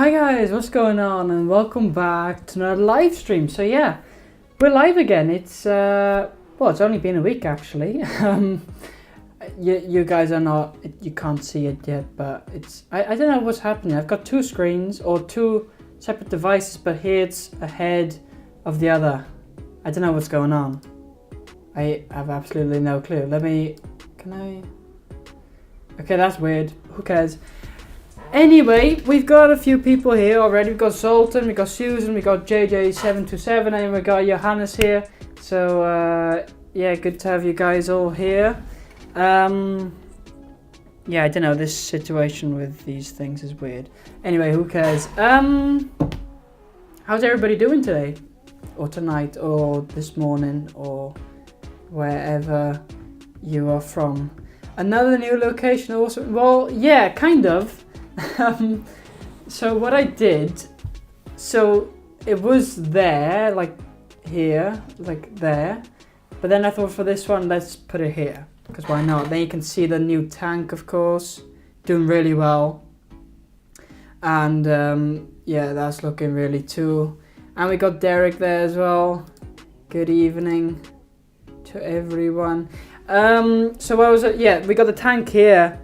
Hi guys, what's going on? And welcome back to another live stream. So yeah, we're live again. It's it's only been a week actually. You guys are not, you can't see it yet, but it's I don't know what's happening. I've got two screens or two separate devices, but here it's ahead of the other. I don't know what's going on. I have absolutely no clue. Okay, that's weird. Who cares? Anyway, we've got a few people here already. We've got Zoltan, we've got Susan, we've got JJ727, and we've got Johannes here. So, yeah, good to have you guys all here. Yeah, I don't know, this situation with these things is weird. Anyway, who cares? How's everybody doing today? Or tonight, or this morning, or wherever you are from? Another new location also? Well, yeah, kind of. So what I did, so it was there, like here, like there, but then I thought for this one, let's put it here, because why not? Then you can see the new tank, of course, doing really well. And yeah, that's looking really too. And we got Derek there as well. Good evening to everyone. So what was it? Yeah, we got the tank here.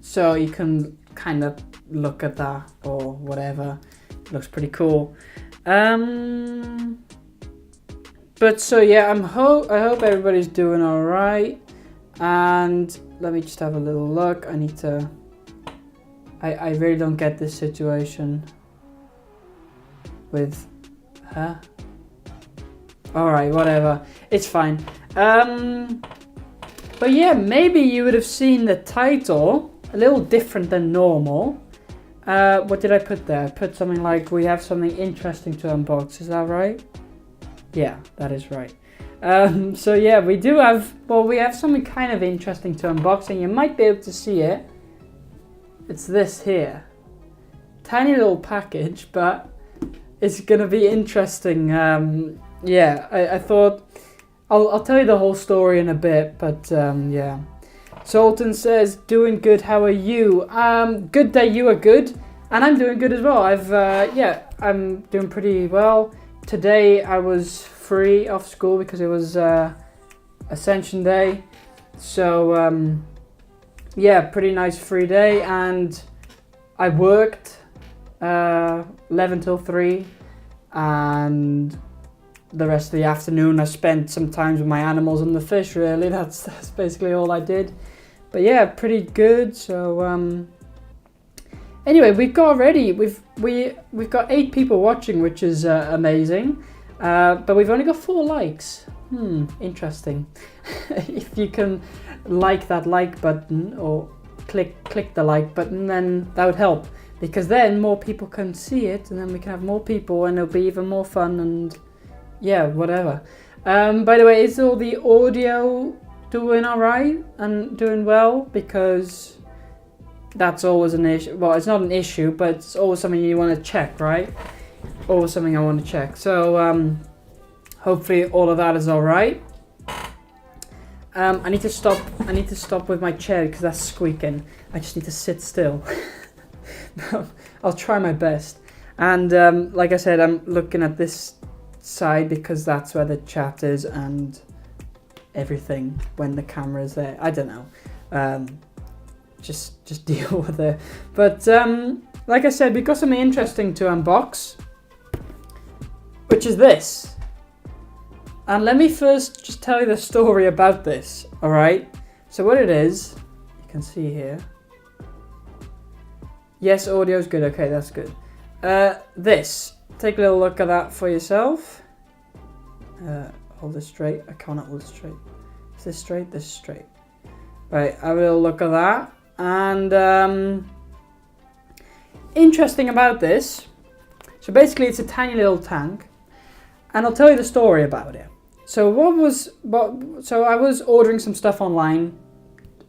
So you can kind of look at that or whatever. It looks pretty cool. But so yeah, I hope everybody's doing all right. And let me just have a little look. I really don't get this situation with her. All right, whatever. It's fine. But yeah, maybe you would have seen the title. A little different than normal. What did I put there? I put something like, we have something interesting to unbox. Is that right? Yeah, that is right. So yeah, we have something kind of interesting to unbox, and you might be able to see it. It's this here. Tiny little package, but it's gonna be interesting. Yeah, I thought, I'll tell you the whole story in a bit, but yeah. Sultan says, doing good, how are you? Good that you are good, and I'm doing good as well. I'm doing pretty well. Today I was free off school because it was Ascension Day. So, yeah, pretty nice free day, and I worked 11 till 3, and the rest of the afternoon I spent some time with my animals and the fish, really. That's basically all I did. But yeah, pretty good. So anyway, we've got 8 people watching, which is amazing. But we've only got 4 likes. Interesting. If you can like that like button or click the like button, then that would help, because then more people can see it, and then we can have more people, and it'll be even more fun. And yeah, whatever. By the way, is all the audio doing alright and doing well? Because that's always an issue. Well, it's not an issue, but it's always something you want to check, right? Always something I want to check. So hopefully all of that is alright. I need to stop with my chair because that's squeaking. I just need to sit still. I'll try my best. And like I said, I'm looking at this side because that's where the chat is and everything when the camera is there. I don't know. Just deal with it. But like I said, we've got something interesting to unbox, which is this. And let me first just tell you the story about this. All right. So what it is, you can see here. Yes, audio is good. Okay, that's good. This. Take a little look at that for yourself. Hold this straight. I cannot hold it straight. Is this straight? This is straight. Right, have a little look at that. And interesting about this. So basically, it's a tiny little tank, and I'll tell you the story about it. So So I was ordering some stuff online.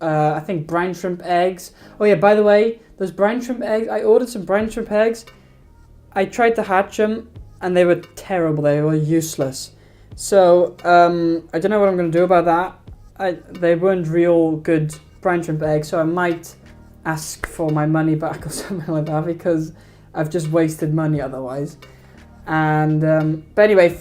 I think brine shrimp eggs. Oh yeah, by the way, those brine shrimp eggs. I ordered some brine shrimp eggs. I tried to hatch them, and they were terrible. They were useless. So I don't know what I'm going to do about that. They weren't real good brine shrimp eggs, so I might ask for my money back or something like that, because I've just wasted money otherwise. And but anyway,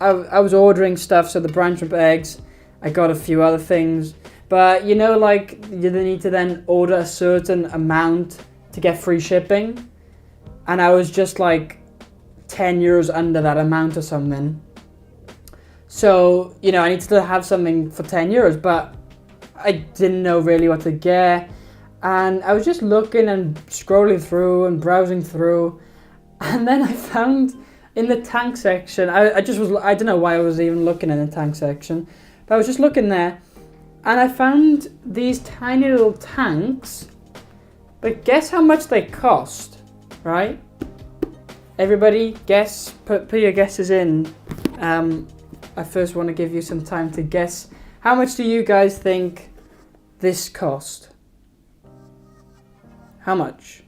I was ordering stuff, so the brown shrimp eggs, I got a few other things, but you know, like you need to then order a certain amount to get free shipping, and I was just like 10 euros under that amount or something. So, you know, I needed to have something for 10 euros, but I didn't know really what to get. And I was just looking and scrolling through and browsing through. And then I found in the tank section, I don't know why I was even looking in the tank section, but I was just looking there and I found these tiny little tanks. But guess how much they cost, right? Everybody guess, put your guesses in. I first want to give you some time to guess. How much do you guys think this cost? How much?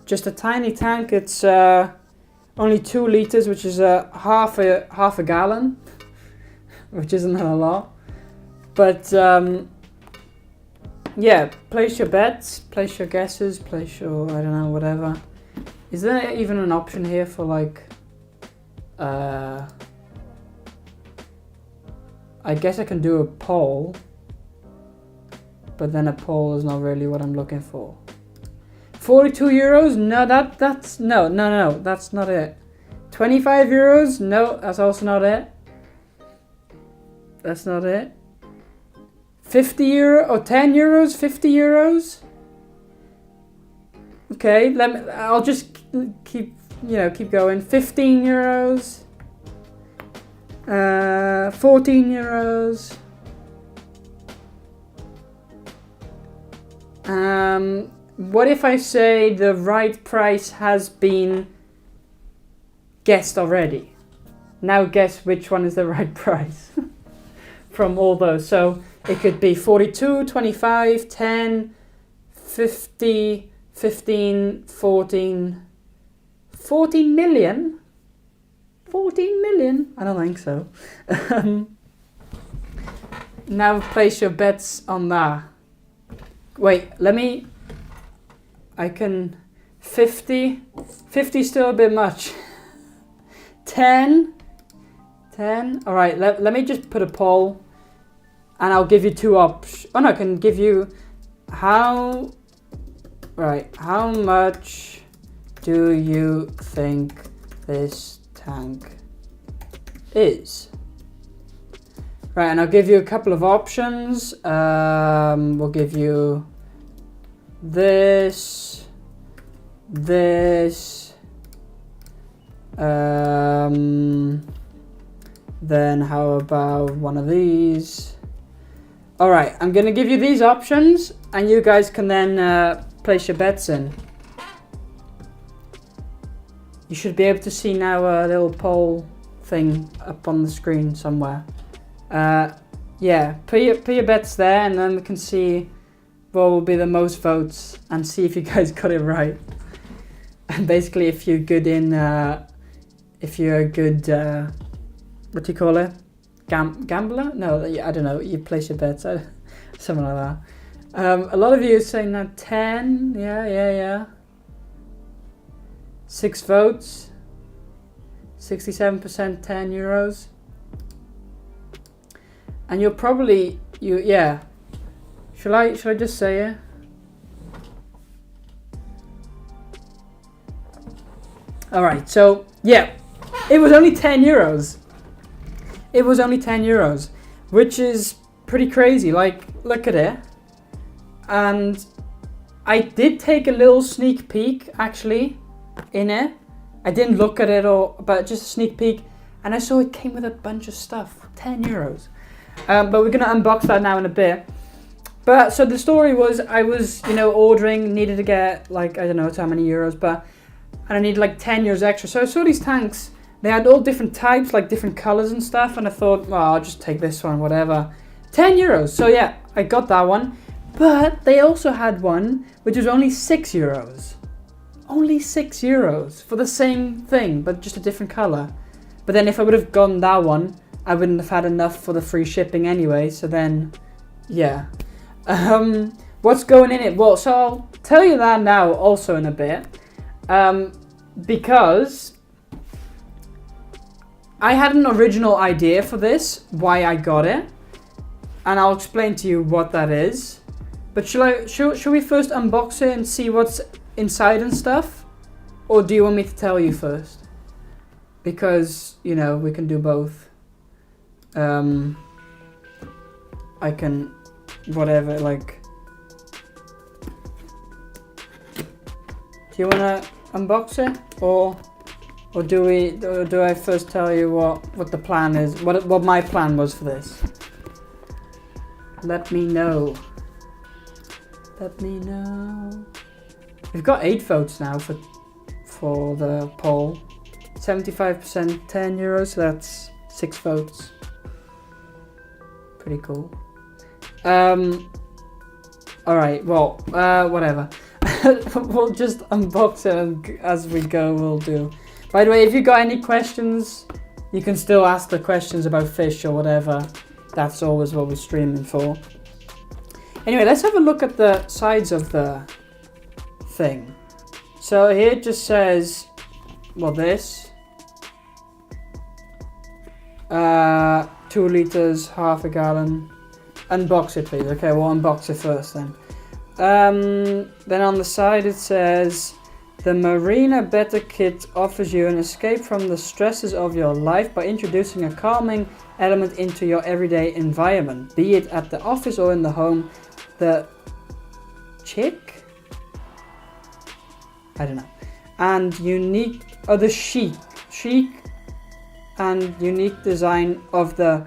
Just a tiny tank. It's only 2 liters, which is half a gallon, which isn't a lot. But yeah, place your bets, place your guesses, place your, I don't know, whatever. Is there even an option here for like, I guess I can do a poll, but then a poll is not really what I'm looking for. 42 euros? No, that's no, that's not it. 25 euros? No, that's also not it. That's not it. 50 euro or 10 euros? 50 euros? Okay, I'll just keep going. 15 euros. 14 euros. What if I say the right price has been guessed already? Now guess which one is the right price from all those. So it could be 42, 25, 10, 50, 15, 14. 14 million? 14 million? I don't think so. Now place your bets on that. Wait, I can, 50 still a bit much. 10, all right, let me just put a poll and I'll give you 2 options. Oh no, I can give you how much do you think this tank is? Right, and I'll give you a couple of options. We'll give you this, then how about one of these? All right, I'm gonna give you these options and you guys can then place your bets in. You should be able to see now a little poll thing up on the screen somewhere. Yeah, put your bets there and then we can see what will be the most votes and see if you guys got it right. And basically if you're good in, if you're a good, what do you call it? Gambler? No, I don't know, you place your bets, something like that. A lot of you are saying that 10, yeah. 6 votes, 67% 10 euros. And you're probably, yeah. Should I just say it? All right, so yeah, it was only 10 euros. It was only 10 euros, which is pretty crazy. Like, look at it. And I did take a little sneak peek actually in it. I didn't look at it but just a sneak peek. And I saw it came with a bunch of stuff, 10 euros. But we're gonna unbox that now in a bit. But so the story was, I was, ordering, needed to get like, I don't know how many euros, and I needed like 10 euros extra. So I saw these tanks, they had all different types, like different colors and stuff. And I thought, well, I'll just take this one, whatever. 10 euros. So yeah, I got that one. But they also had one, which was only 6 euros. Only 6 euros for the same thing, but just a different color. But then if I would have gone that one, I wouldn't have had enough for the free shipping anyway. So then, yeah. What's going in it? Well, so I'll tell you that now also in a bit. Because I had an original idea for this, why I got it. And I'll explain to you what that is. But should we first unbox it and see what's inside and stuff? Or do you want me to tell you first? Because, you know, we can do both. I can, whatever, like. Do you want to unbox it? Or do I first tell you what the plan is? What my plan was for this? Let me know. Let me know. We've got 8 votes now for the poll. 75% €10, so that's 6 votes. Pretty cool. Alright, well, whatever. We'll just unbox it and as we go we'll do. By the way, if you got any questions, you can still ask the questions about fish or whatever. That's always what we're streaming for. Anyway, let's have a look at the sides of the thing. So here it just says, well, this. 2 liters, half a gallon. Unbox it, please. Okay, we'll unbox it first then. Then on the side it says, the Marina Better Kit offers you an escape from the stresses of your life by introducing a calming element into your everyday environment, be it at the office or in the home. The chic? I don't know. And unique, or the chic and unique design of the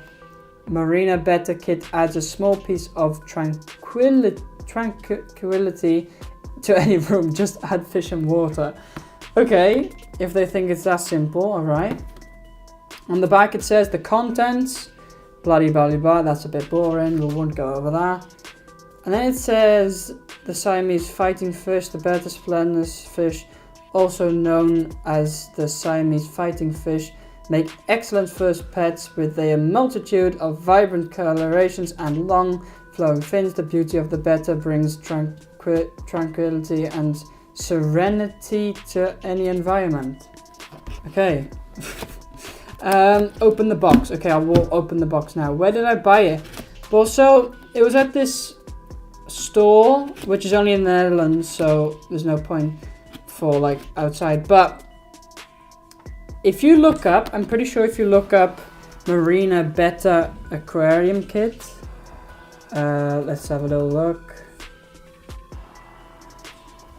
Marina Better Kit adds a small piece of tranquility to any room. Just add fish and water. Okay, if they think it's that simple, alright. On the back it says the contents, bloody blah blah, that's a bit boring, we won't go over that. And then it says the Siamese fighting fish, the Betta splendens fish, also known as the Siamese fighting fish, make excellent first pets with their multitude of vibrant colorations and long flowing fins. The beauty of the Betta brings tranquility and serenity to any environment. Okay. Open the box. Okay, I will open the box now. Where did I buy it? Well, so it was at this store, which is only in the Netherlands, so there's no point for like outside. But if you look up, I'm pretty sure if you look up Marina Betta Aquarium Kit, let's have a little look.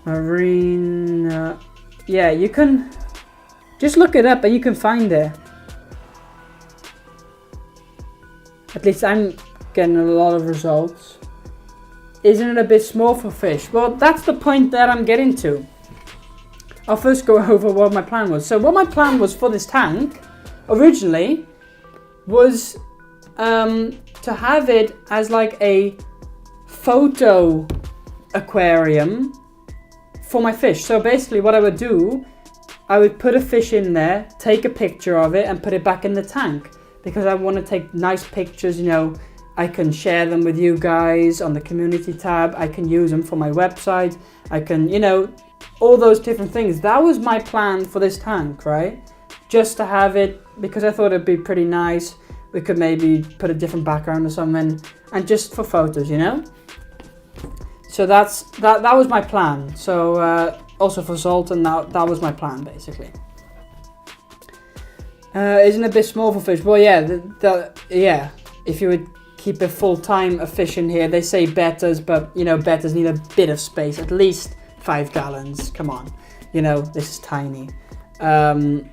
Marina, yeah, you can just look it up and you can find it. At least I'm getting a lot of results. Isn't it a bit small for fish? Well, that's the point that I'm getting to. I'll first go over what my plan was. So what my plan was for this tank, originally, was to have it as like a photo aquarium for my fish. So basically what I would do, I would put a fish in there, take a picture of it and put it back in the tank. Because I want to take nice pictures, you know, I can share them with you guys on the community tab. I can use them for my website. I can, you know, all those different things. That was my plan for this tank, right? Just to have it, because I thought it'd be pretty nice. We could maybe put a different background or something, and just for photos, you know? So that was my plan. So also for Zoltan, that was my plan, basically. Isn't it a bit small for fish? Well, yeah, yeah. If you would keep it full time a fish in here, they say bettas, but you know, bettas need a bit of space, at least 5 gallons. Come on, you know, this is tiny. And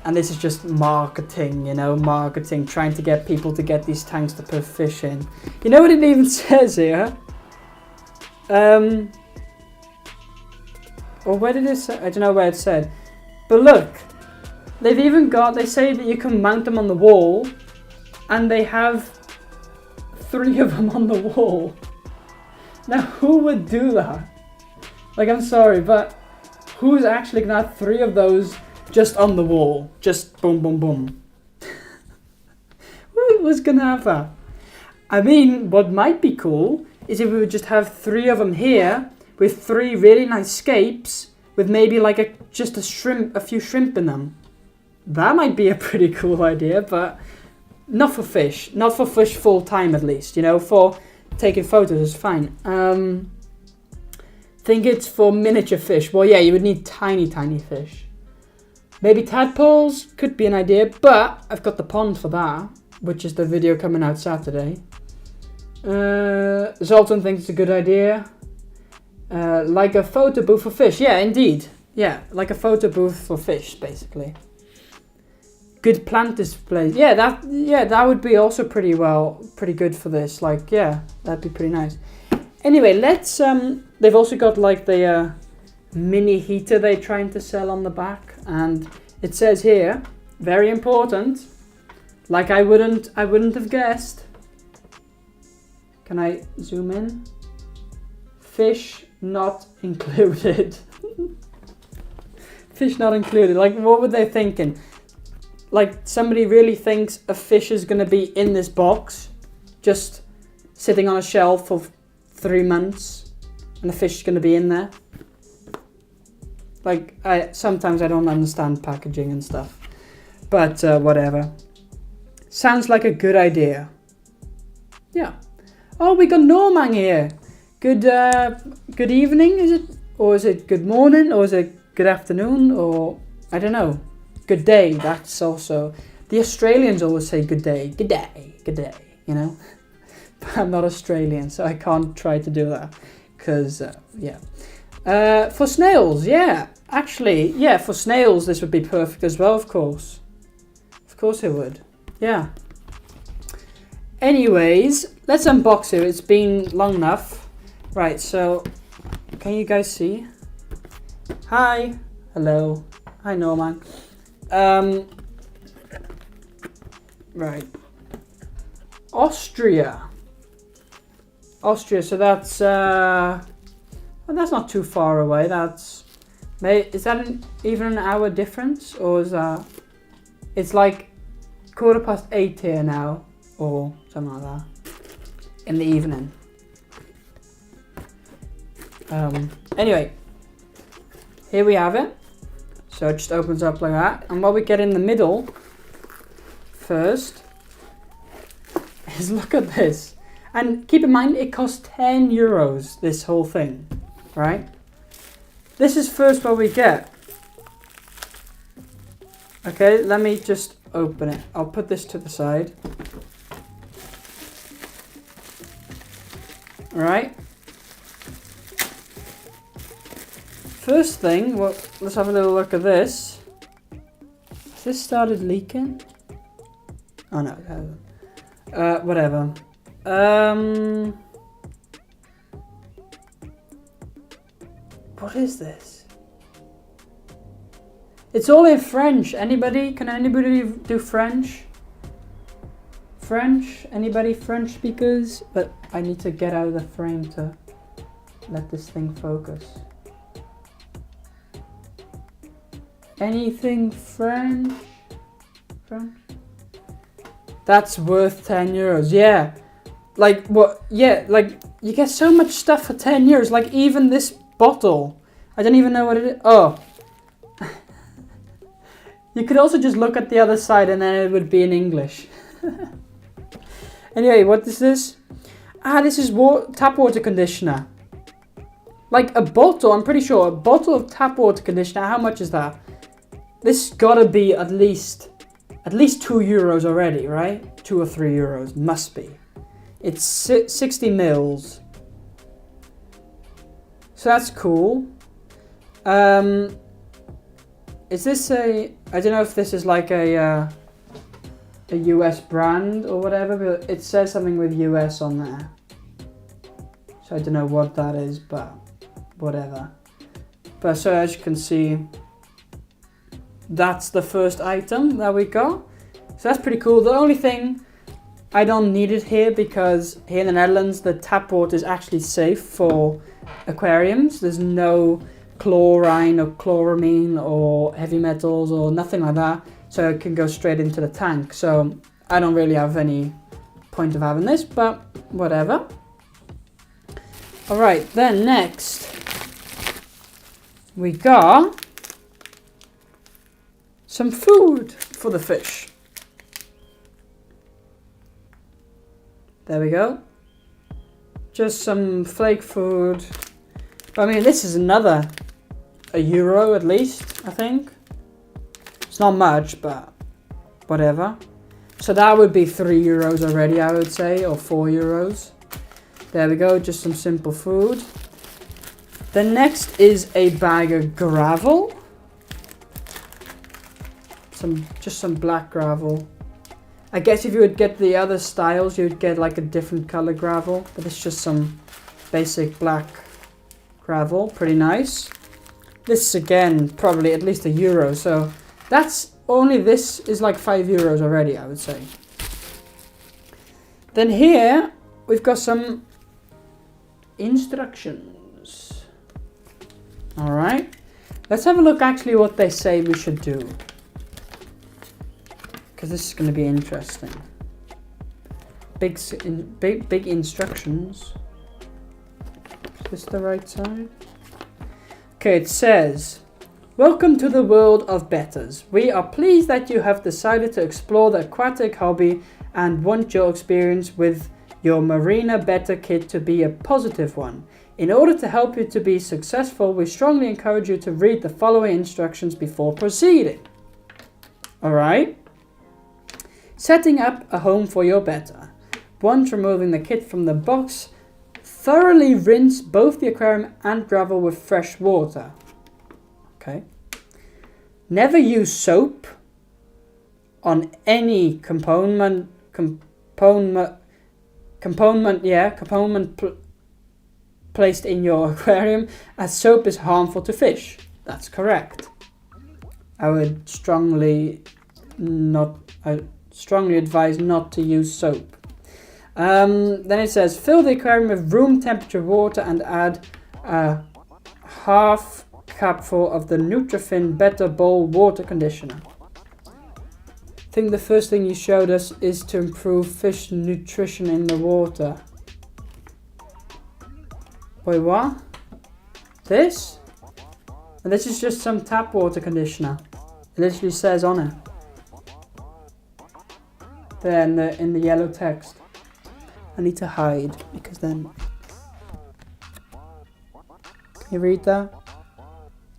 this is just marketing, you know, trying to get people to get these tanks to put fish in. You know what it even says here? Or where did it say? I don't know where it said. But look, they've even got, they say that you can mount them on the wall, and they have 3 of them on the wall. Now, who would do that? Like, I'm sorry, but who's actually gonna have 3 of those just on the wall? Just boom, boom, boom. Who's gonna have that? I mean, what might be cool is if we would just have 3 of them here with 3 really nice scapes with maybe like just a few shrimp in them. That might be a pretty cool idea, but not for fish. Not for fish full time at least, you know, for taking photos is fine. Think it's for miniature fish. Well, yeah, you would need tiny fish. Maybe tadpoles could be an idea, but I've got the pond for that, which is the video coming out Saturday. Zoltan thinks it's a good idea. Like a photo booth for fish. Yeah, indeed. Yeah, like a photo booth for fish, basically. Good plant displays. Yeah, that would be also pretty good for this. Like, yeah, that'd be pretty nice. Anyway, let's they've also got like the mini heater they're trying to sell on the back, and it says here, very important, like I wouldn't have guessed. Can I zoom in? Fish not included. Fish not included. Like, what were they thinking? Like, somebody really thinks a fish is going to be in this box, just sitting on a shelf for 3 months, and the fish is going to be in there. Like, sometimes I don't understand packaging and stuff, but whatever. Sounds like a good idea. Yeah. Oh, we got Normang here. Good evening, is it? Or is it good morning? Or is it good afternoon? Or, I don't know. Good day, that's also... The Australians always say good day, you know? But I'm not Australian, so I can't try to do that. Because, yeah. For snails, yeah. Actually, yeah, for snails this would be perfect as well, of course. Of course it would. Yeah. Anyways, let's unbox it. It's been long enough. Right, so... Can you guys see? Hi. Hello. Hi, Norman. Right. Austria, so that's well, that's not too far away. Is that even an hour difference, or is that, it's like 8:15 here now, or something like that, in the evening. Anyway, here we have it. So it just opens up like that, and what we get in the middle first is, look at this. And keep in mind, it costs 10 euros, this whole thing, right? This is first what we get. Okay, let me just open it. I'll put this to the side. All right. First thing, well, let's have a little look at this. Has this started leaking? Oh no, it hasn't. Whatever. What is this? It's all in French. Anybody? Can anybody do French? French? Anybody French speakers? But I need to get out of the frame to let this thing focus. Anything French? French? That's worth 10 euros. Yeah. Like, what? Yeah, like, you get so much stuff for 10 euros. Like, even this bottle. I don't even know what it is. Oh. You could also just look at the other side and then it would be in English. Anyway, what is this? Ah, this is tap water conditioner. Like a bottle, I'm pretty sure. A bottle of tap water conditioner, how much is that? This gotta be at least 2 euros already, right? 2 or 3 euros, must be. It's 60 mils. So that's cool. Is this I don't know if this is like a US brand or whatever, but it says something with US on there. So I don't know what that is, but whatever. But so as you can see, that's the first item that we got. So that's pretty cool. The only thing, I don't need it here because here in the Netherlands, the tap water is actually safe for aquariums. There's no chlorine or chloramine or heavy metals or nothing like that. So it can go straight into the tank. So I don't really have any point of having this, but whatever. Alright, then next we got some food for the fish. There we go. Just some flake food. I mean, this is another €1 at least, I think. It's not much, but whatever. So that would be €3 already, I would say, or €4. There we go, just some simple food. The next is a bag of gravel. Just some black gravel. I guess if you would get the other styles, you would get like a different color gravel, but it's just some basic black gravel. Pretty nice. This again, probably at least €1. So that's only this is like €5 already, I would say. Then here we've got some instructions. All right. Let's have a look actually what they say we should do, because this is going to be interesting. Big instructions. Is this the right side? Okay, it says, welcome to the world of betters. We are pleased that you have decided to explore the aquatic hobby and want your experience with your Marina Better kit to be a positive one. In order to help you to be successful, we strongly encourage you to read the following instructions before proceeding. All right. Setting up a home for your better. Once removing the kit from the box, thoroughly rinse both the aquarium and gravel with fresh water. Okay. Never use soap on any component placed in your aquarium, as soap is harmful to fish. That's correct. I would strongly advise not to use soap. Then it says, fill the aquarium with room temperature water and add a half cupful of the Nutrifin Better Bowl water conditioner. I think the first thing you showed us is to improve fish nutrition in the water. Wait, what? This? And this is just some tap water conditioner. It literally says on it. There in the yellow text. I need to hide because then... Can you read that?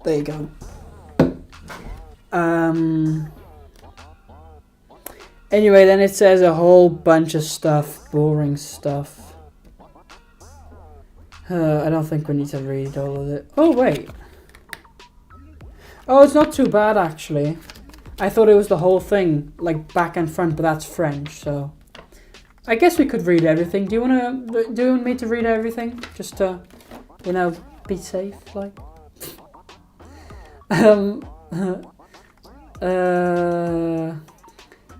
There you go. Anyway, then it says a whole bunch of stuff. Boring stuff. I don't think we need to read all of it. Oh, wait. Oh, it's not too bad, actually. I thought it was the whole thing, like back and front, but that's French, so... I guess we could read everything. Do you want me to read everything? Just to, you know, be safe, like?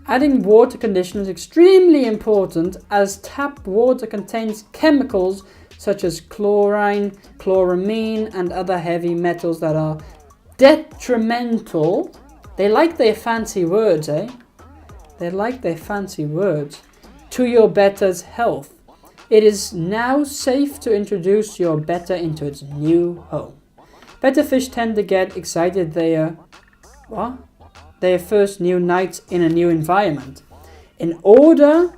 Adding water conditioner is extremely important, as tap water contains chemicals such as chlorine, chloramine, and other heavy metals that are detrimental. They like their fancy words, eh? They like their fancy words. To your better's health. It is now safe to introduce your better into its new home. Better fish tend to get excited their first new nights in a new environment. In order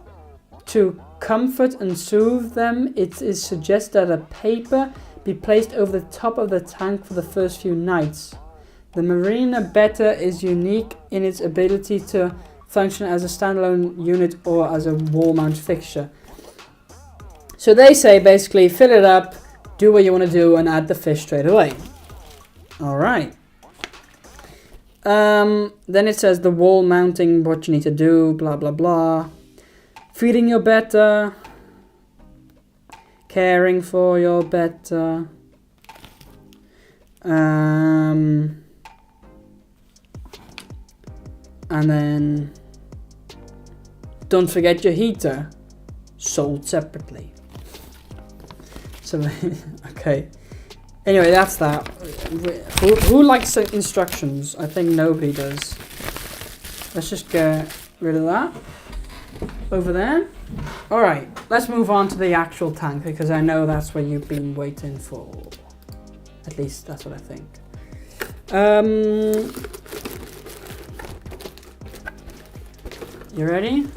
to comfort and soothe them, it is suggested that a paper be placed over the top of the tank for the first few nights. The Marina Better is unique in its ability to function as a standalone unit or as a wall mount fixture. So they say basically fill it up, do what you want to do, and add the fish straight away. Alright. Then it says the wall mounting, what you need to do, blah blah blah. Feeding your better. Caring for your better. And then don't forget your heater, sold separately. So, okay. Anyway, that's that. Who likes the instructions? I think nobody does. Let's just get rid of that. over there. All right, let's move on to the actual tank because I know that's what you've been waiting for. At least that's what I think. You ready?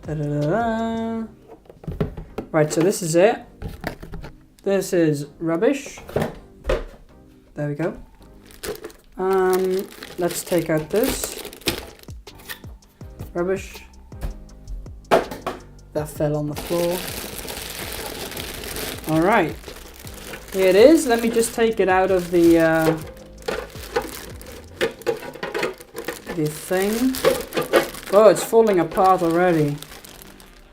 Da-da-da-da. Right, so this is it. This is rubbish. There we go. Let's take out this. Rubbish. That fell on the floor. Alright. Here it is. Let me just take it out of the thing. Oh, it's falling apart already.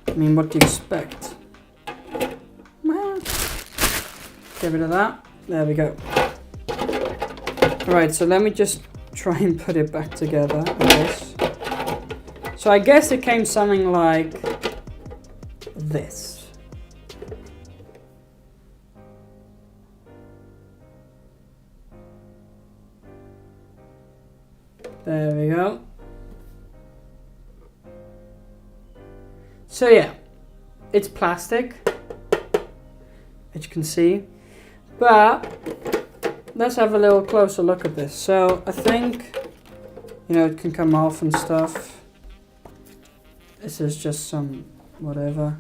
I mean, what do you expect? Well, get rid of that. There we go. Alright, so let me just try and put it back together, I guess. So I guess it came something like this. There we go. So yeah, it's plastic, as you can see, but let's have a little closer look at this. So I think, you know, it can come off and stuff. This is just some whatever.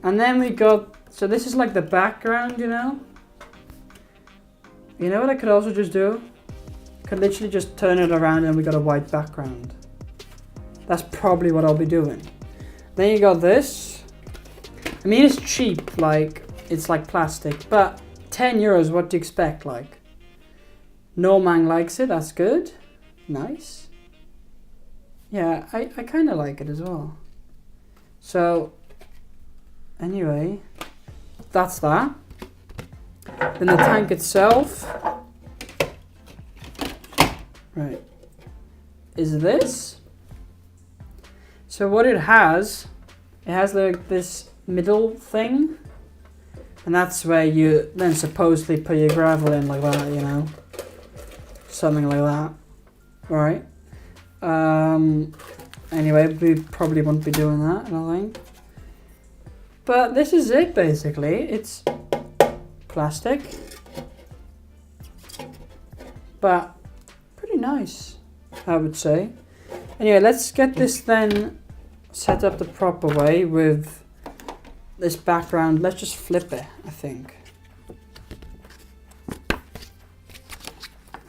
And then we got, so this is like the background, you know? You know what I could also just do? Could literally just turn it around and we got a white background. That's probably what I'll be doing. Then you got this. I mean, it's cheap, like, it's like plastic, but 10 euros, what do you expect, like? Norman likes it, that's good. Nice. Yeah, I kind of like it as well. So, anyway, that's that. Then the tank itself, right, is this. So what it has like this middle thing, and that's where you then supposedly put your gravel in like that, you know, something like that. All right. Anyway, we probably won't be doing that, I don't think. But this is it basically. It's plastic, but pretty nice, I would say. Anyway, let's get this then set up the proper way with this background. Let's just flip it, I think.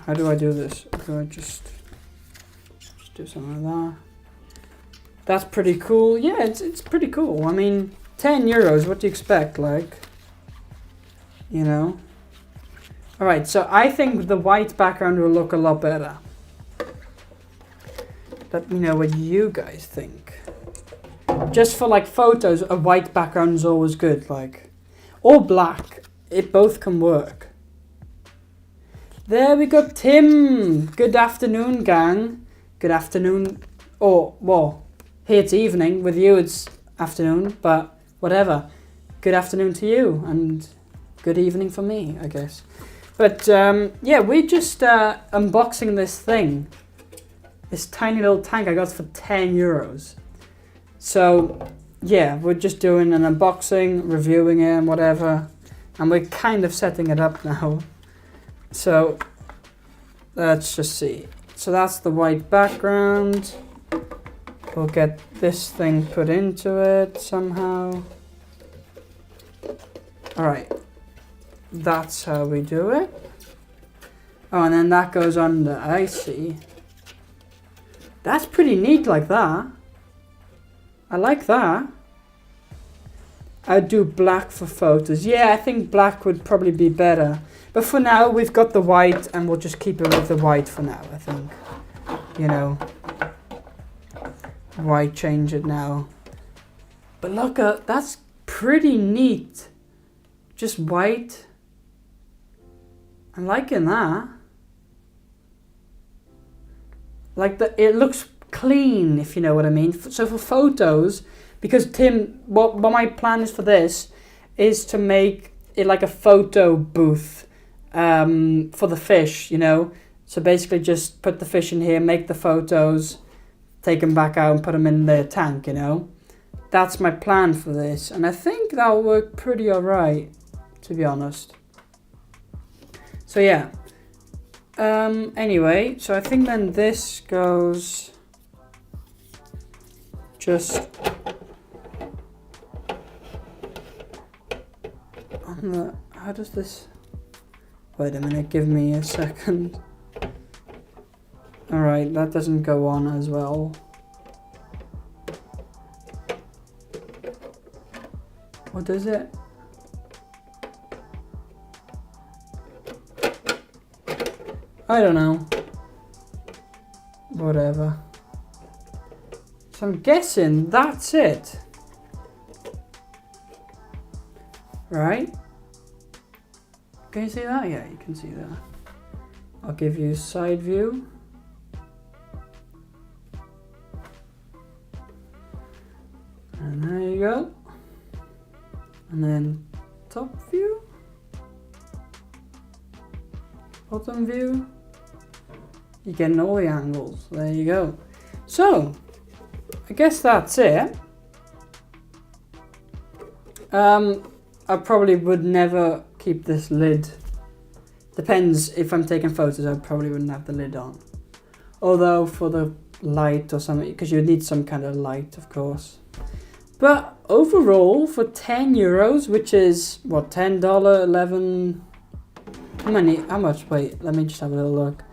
How do I do this? Do I just do something like that? That's pretty cool. Yeah, it's pretty cool. I mean, 10 euros, what do you expect, like? You know? Alright, so I think the white background will look a lot better. Let me know what you guys think. Just for like photos, a white background is always good, like. Or black. It both can work. There we go, Tim. Good afternoon, gang. Good afternoon. Or, well, here it's evening. With you it's afternoon, but whatever. Good afternoon to you, and good evening for me, I guess. But, yeah, we're just unboxing this thing. This tiny little tank I got for 10 euros. So, yeah, we're just doing an unboxing, reviewing it and whatever. And we're kind of setting it up now. So, let's just see. So that's the white background. We'll get this thing put into it somehow. Alright. That's how we do it. Oh, and then that goes under. I see. That's pretty neat like that. I like that. I'd do black for photos. Yeah, I think black would probably be better. But for now, we've got the white, and we'll just keep it with the white for now, I think. You know. Why change it now? But look, that's pretty neat. Just white. I'm liking that. Like, it looks clean, if you know what I mean. So for photos, because Tim, what my plan is for this is to make it like a photo booth for the fish, you know. So basically just put the fish in here, make the photos, take them back out and put them in their tank, you know. That's my plan for this, and I think that'll work pretty alright, to be honest. So yeah. Anyway, so I think then this goes just on the, how does this, wait a minute, give me a second. Alright, that doesn't go on as well. What is it? I don't know. Whatever. So I'm guessing that's it. Right? Can you see that? Yeah, you can see that. I'll give you a side view. And there you go. And then top view. Bottom view. You're getting all the angles. There you go. So, I guess that's it. I probably would never keep this lid. Depends, if I'm taking photos, I probably wouldn't have the lid on. Although for the light or something, because you need some kind of light, of course. But overall, for 10 euros, which is, what, $10, 11... How much? Wait, let me just have a little look.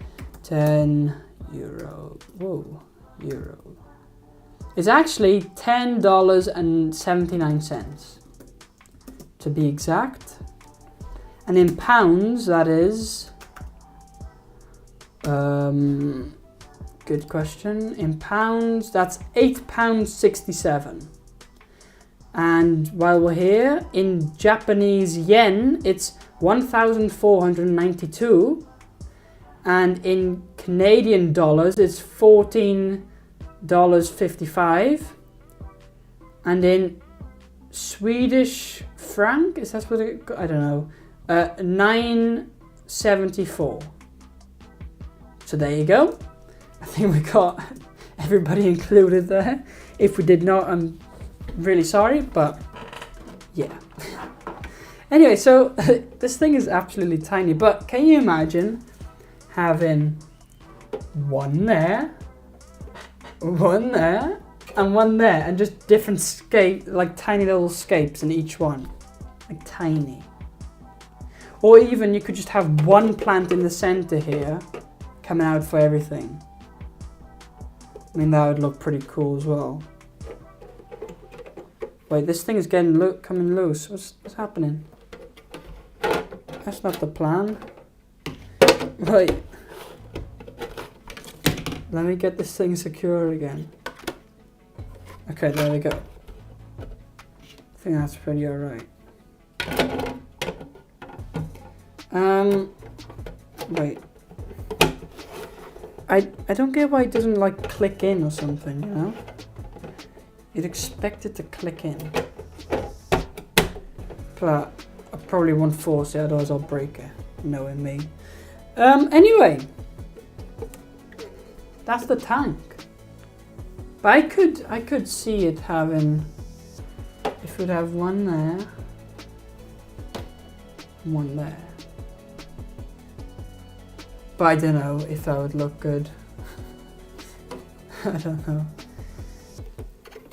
10 euro. Whoa, euro. It's actually $10.79 to be exact. And in pounds, that is. Good question. In pounds, that's £8.67. And while we're here, in Japanese yen, it's 1,492, and in Canadian dollars it's $14.55, and in Swedish franc, is that what it, I don't know, 9.74. So there you go. I think we got everybody included there. If we did not, I'm really sorry, but yeah. Anyway, so this thing is absolutely tiny, but can you imagine having one there, and one there, and just different scape, like tiny little scapes in each one, like tiny. Or even you could just have one plant in the center here, coming out for everything. I mean, that would look pretty cool as well. Wait, this thing is coming loose. What's happening? That's not the plan. Right. Let me get this thing secure again. Okay, there we go. I think that's pretty alright. Wait. I don't get why it doesn't like click in or something, you know? You'd expect it to click in. But I probably won't force it, otherwise I'll break it, knowing me. Anyway, that's the tank. But I could see it having, if we'd have one there, one there. But I don't know if that would look good. I don't know.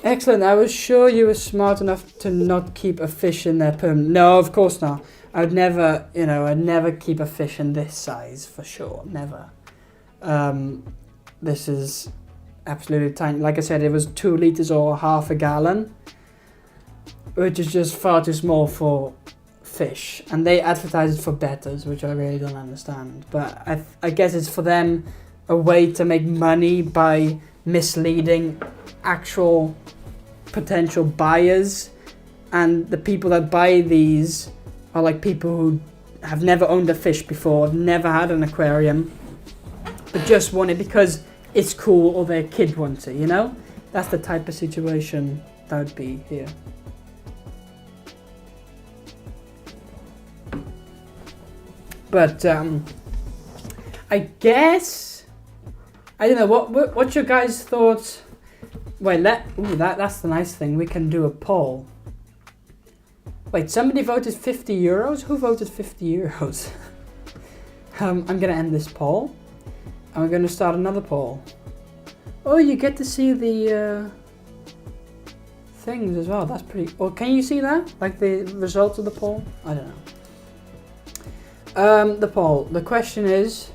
Excellent, I was sure you were smart enough to not keep a fish in there permanently. No, of course not. I would never, I'd never keep a fish in this size, for sure, never. This is absolutely tiny. Like I said, it was 2 liters or half a gallon, which is just far too small for fish. And they advertise it for betters, which I really don't understand. But I guess it's for them a way to make money by misleading actual potential buyers, and the people that buy these are like people who have never owned a fish before, have never had an aquarium, but just want it because it's cool or their kid wants it, you know? That's the type of situation that would be here. But I guess, I don't know, what's your guys' thoughts Wait, that's the nice thing. We can do a poll. Wait, somebody voted 50 euros? Who voted 50 euros? I'm gonna end this poll. And we're gonna start another poll. Oh, you get to see the things as well. That's pretty... Or can you see that? Like the results of the poll? I don't know. The poll. The question is...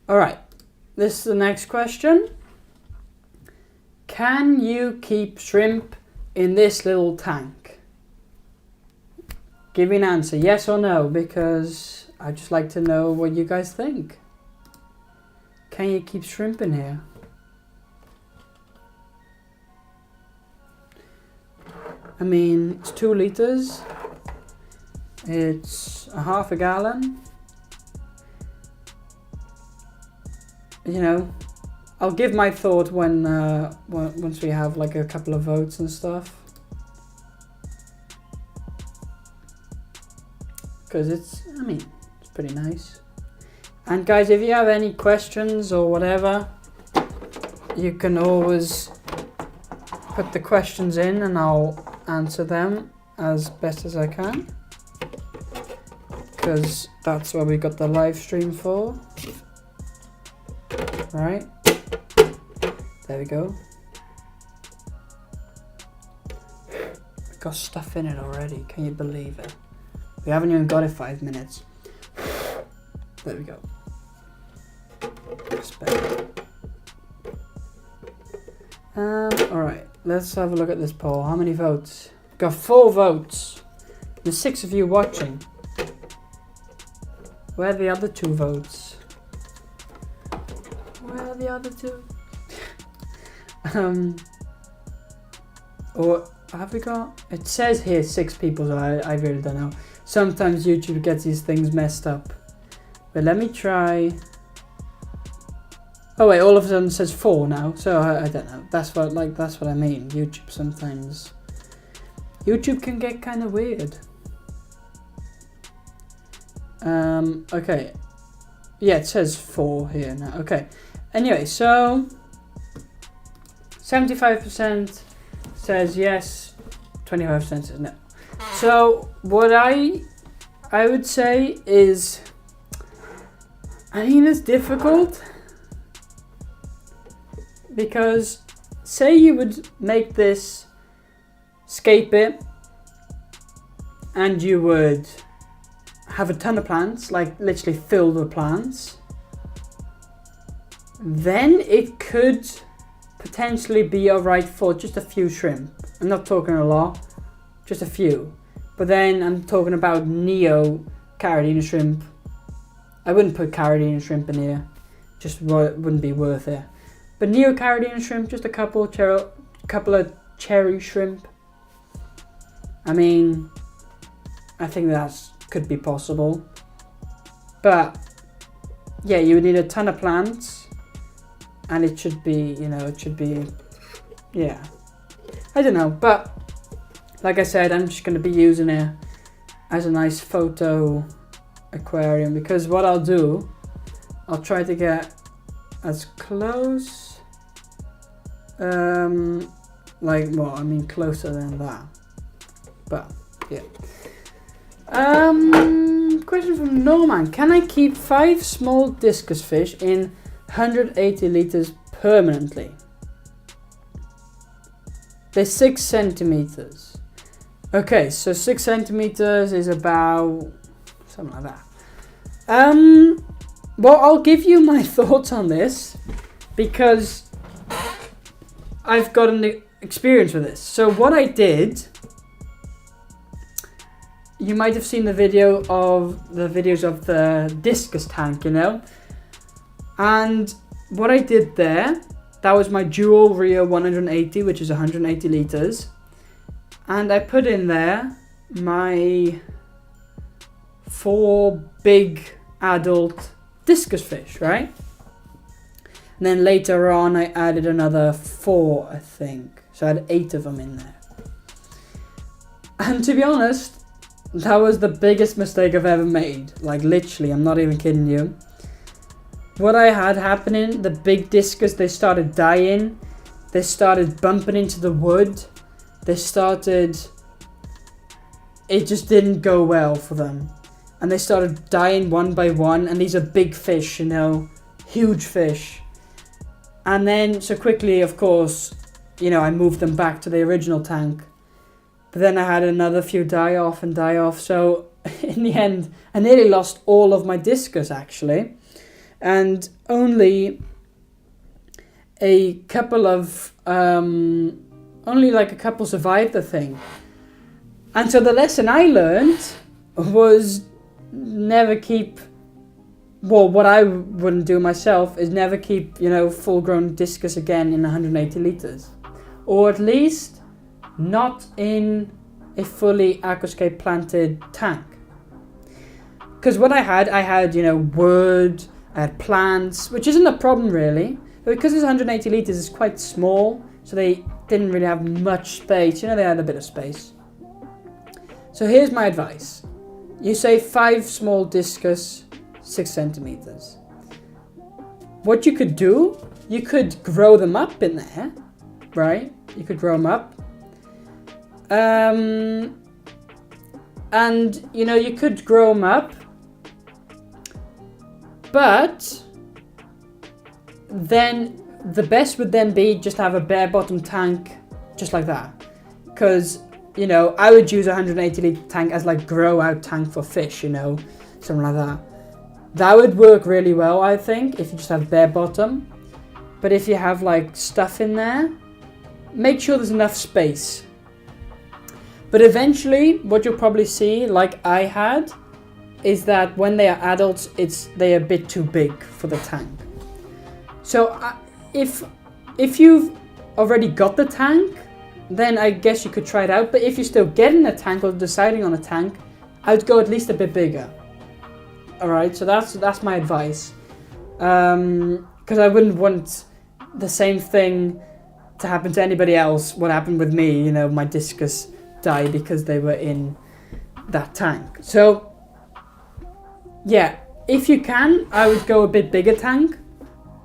Alright, this is the next question. Can you keep shrimp in this little tank? Give me an answer, yes or no, because I'd just like to know what you guys think. Can you keep shrimp in here? I mean, it's 2 liters. It's a half a gallon. You know, I'll give my thought when once we have like a couple of votes and stuff. Because it's pretty nice. And guys, if you have any questions or whatever, you can always put the questions in and I'll answer them as best as I can. Because that's what we got the live stream for. Right, there we go. Got stuff in it already, can you believe it? We haven't even got it 5 minutes. There we go. Alright, let's have a look at this poll. How many votes? Got 4 votes. There's 6 of you watching. Where are the other 2 votes? Where are the other 2? Or have we got? It says here 6 people, so I really don't know. Sometimes YouTube gets these things messed up. But let me try. Oh wait, all of a sudden it says 4 now. So I don't know. That's what I mean. YouTube sometimes. YouTube can get kind of weird. Okay. Yeah, it says 4 here now. Okay. Anyway, so 75% says yes, 25% says no. So what I would say is, I mean, it's difficult because say you would make this, scape it, and you would have a ton of plants, like literally filled with plants, then it could potentially be alright for just a few shrimp. I'm not talking a lot, just a few. But then I'm talking about neo Carolina shrimp. I wouldn't put Carolina shrimp in here, just wouldn't be worth it. But neo Carolina shrimp, just a couple of cherry shrimp. I mean, I think that could be possible. But yeah, you would need a ton of plants. And it should be, yeah. I don't know, but like I said, I'm just going to be using it as a nice photo aquarium, because what I'll do, I'll try to get as close, closer than that, but yeah. Question from Norman: can I keep 5 small discus fish in 180 liters permanently? They're 6 centimeters. Okay, so 6 centimeters is about something like that. Well, I'll give you my thoughts on this because I've got an experience with this. So what I did, you might have seen the videos of the discus tank, and what I did there, that was my dual Rio 180, which is 180 liters. And I put in there my 4 big adult discus fish, right? And then later on, I added another 4, I think. So I had 8 of them in there. And to be honest, that was the biggest mistake I've ever made. Like literally, I'm not even kidding you. What I had happening, the big discus, they started dying. They started bumping into the wood. It just didn't go well for them. And they started dying one by one. And these are big fish, you know, huge fish. And then, so quickly, of course, you know, I moved them back to the original tank. But then I had another few die off. So in the end, I nearly lost all of my discus actually. And only a couple survived the thing. And so the lesson I learned was never keep, well, what I wouldn't do myself is never keep, you know, full-grown discus again in 180 litres. Or at least not in a fully aquascape planted tank. Because what I had, you know, wood, I had plants, which isn't a problem really. But because it's 180 litres, it's quite small, so they didn't really have much space. You know, they had a bit of space. So here's my advice. You say 5 small discus, 6 centimeters. What you could do, you could grow them up in there, right? You could grow them up. And, you know, you could grow them up. But then the best would then be just have a bare bottom tank just like that. Because, you know, I would use a 180 litre tank as like grow out tank for fish, you know, something like that. That would work really well, I think, if you just have bare bottom. But if you have like stuff in there, make sure there's enough space. But eventually, what you'll probably see, like I had, is that when they are adults, they are a bit too big for the tank. So if you've already got the tank, then I guess you could try it out. But if you're still getting a tank or deciding on a tank, I would go at least a bit bigger. All right, so that's my advice. Because I wouldn't want the same thing to happen to anybody else. What happened with me, you know, my discus died because they were in that tank. So yeah, if you can, I would go a bit bigger tank.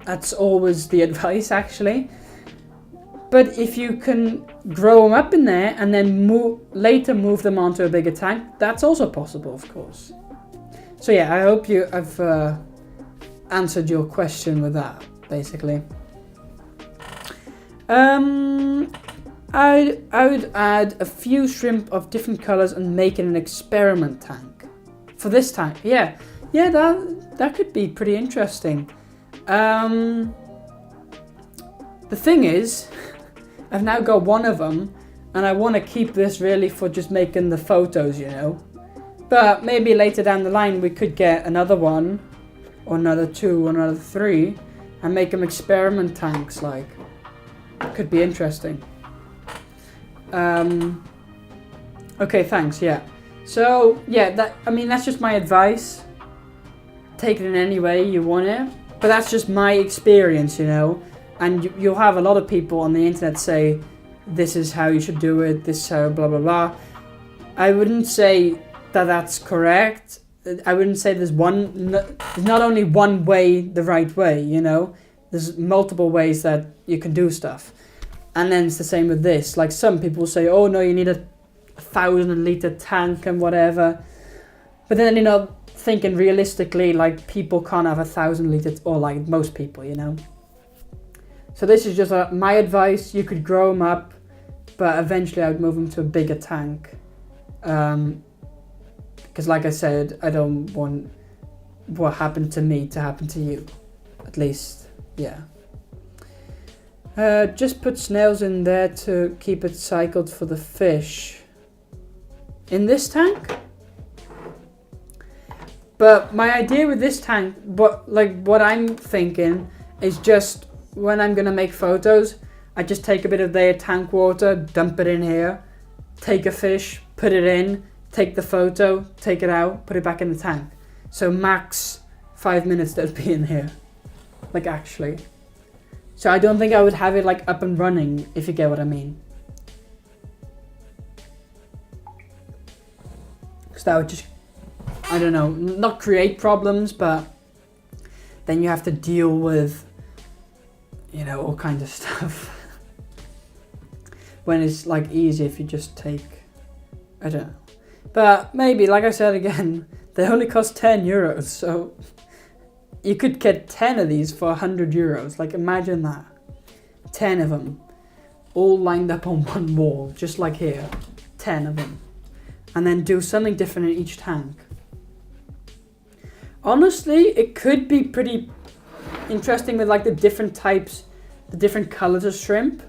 That's always the advice actually. But if you can grow them up in there and then later move them onto a bigger tank, that's also possible, of course. So yeah, I hope I've answered your question with that, basically. I would add a few shrimp of different colors and make it an experiment tank. For this tank, yeah, that could be pretty interesting. The thing is, I've now got one of them, and I want to keep this really for just making the photos, you know. But maybe later down the line we could get another one, or another 2, or another 3, and make them experiment tanks. Like, could be interesting. Okay, thanks. Yeah. So yeah, that's just my advice. Take it in any way you want it, but that's just my experience, you know. And you'll have a lot of people on the internet say, this is how you should do it, this is how blah blah blah. I wouldn't say that that's correct. I wouldn't say there's not only one way, the right way, you know. There's multiple ways that you can do stuff. And then it's the same with this. Like some people say, oh no, you need a 1,000 litre tank and whatever. But then, you know, thinking realistically, like people can't have 1,000 litres, or like most people, you know. So this is just my advice. You could grow them up, but eventually I would move them to a bigger tank. Because like I said, I don't want what happened to me to happen to you. At least, yeah. Just put snails in there to keep it cycled for the fish. In this tank? But my idea with this tank, what I'm thinking is just when I'm gonna make photos, I just take a bit of their tank water, dump it in here, take a fish, put it in, take the photo, take it out, put it back in the tank. So max 5 minutes that'd be in here. Like actually. So I don't think I would have it like up and running, if you get what I mean. that would just, I don't know, not create problems, but then you have to deal with, you know, all kinds of stuff. When it's like easy if you just take, I don't know. But maybe, like I said again, they only cost 10 euros, so you could get 10 of these for 100 euros. Like imagine that. 10 of them, all lined up on one wall, just like here. 10 of them. And then do something different in each tank. Honestly, it could be pretty interesting with like the different types, the different colors of shrimp.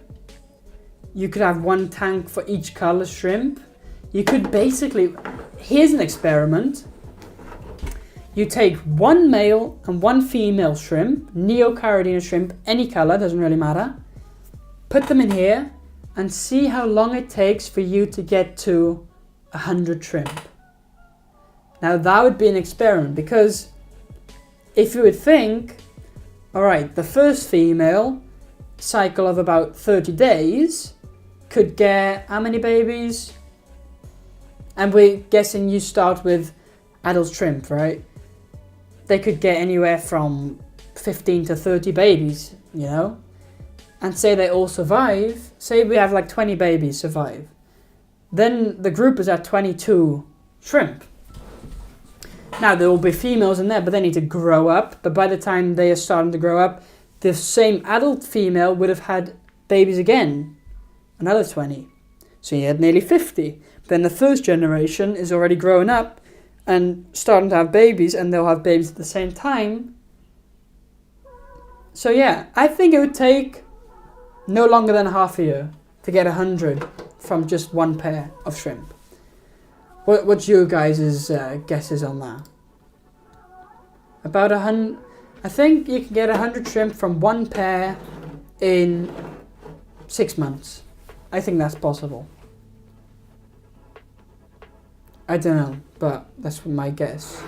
You could have one tank for each color shrimp. You could basically, here's an experiment. You take one male and one female shrimp, Neocaridina shrimp, any color, doesn't really matter. Put them in here and see how long it takes for you to get to 100 shrimp. Now that would be an experiment, because if you would think, all right, the first female cycle of about 30 days could get how many babies? And we're guessing you start with adult shrimp, right? They could get anywhere from 15 to 30 babies, you know? And say they all survive. Say we have like 20 babies survive. Then the group is at 22 shrimp. Now there will be females in there, but they need to grow up. But by the time they are starting to grow up, the same adult female would have had babies again. Another 20. So you had nearly 50. Then the first generation is already growing up and starting to have babies, and they'll have babies at the same time. So yeah, I think it would take no longer than half a year to get 100 from just one pair of shrimp. What's your guys' guesses on that? About 100. I think you can get 100 shrimp from one pair in 6 months. I think that's possible. I don't know, but that's my guess.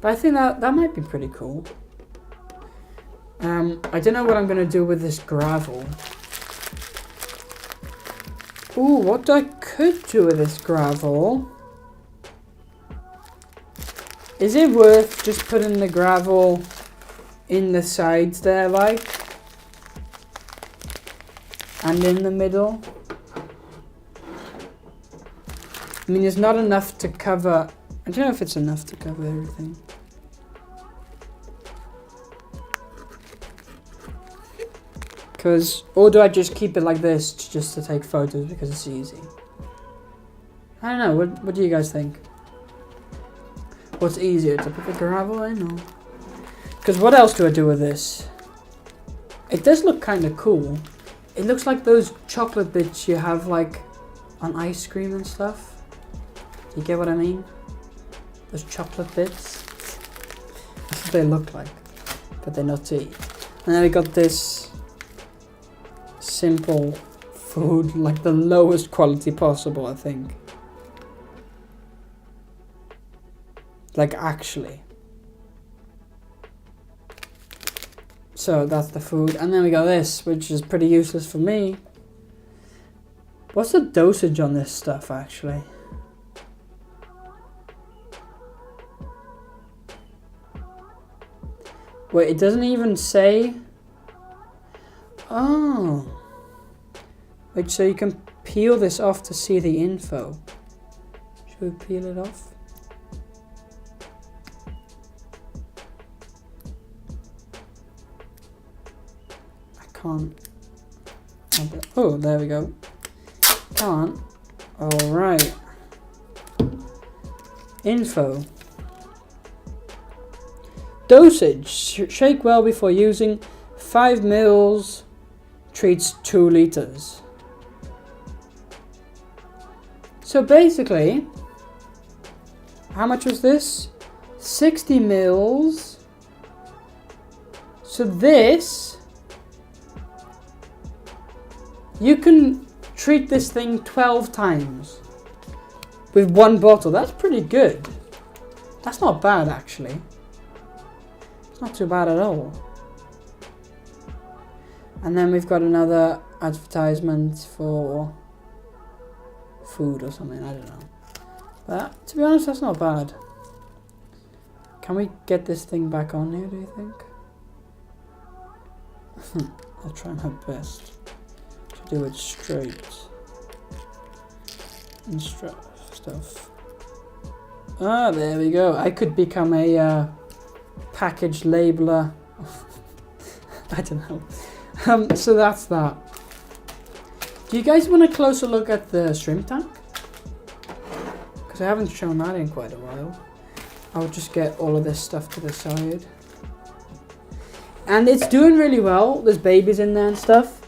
But I think that might be pretty cool. I don't know what I'm going to do with this gravel. Ooh, what I could do with this gravel? Is it worth just putting the gravel in the sides there, like? And in the middle? I mean, it's not enough to cover... I don't know if it's enough to cover everything. Or do I just keep it like this just to take photos because it's easy? I don't know, what do you guys think? What's easier, to put the gravel in or... Because what else do I do with this? It does look kind of cool. It looks like those chocolate bits you have like on ice cream and stuff. Do you get what I mean? Those chocolate bits. That's what they look like, but they're not to eat. And then we got this simple food, like the lowest quality possible, I think. Like actually. So that's the food. And then we got this, which is pretty useless for me. What's the dosage on this stuff actually? Wait, it doesn't even say. Oh. Wait, so you can peel this off to see the info. Should we peel it off? I can't. Oh, there we go. Can't. Alright. Info. Dosage. Shake well before using. 5 mils treats 2 liters. So basically, how much was this? 60 mils. So this, you can treat this thing 12 times with one bottle. That's pretty good. That's not bad actually. It's not too bad at all. And then we've got another advertisement for food or something, I don't know. That, to be honest, that's not bad. Can we get this thing back on here, do you think? I'll try my best to do it straight. And stuff. Ah, there we go. I could become a package labeler. I don't know. So that's that. Do you guys want a closer look at the shrimp tank? Because I haven't shown that in quite a while. I'll just get all of this stuff to the side. And it's doing really well. There's babies in there and stuff.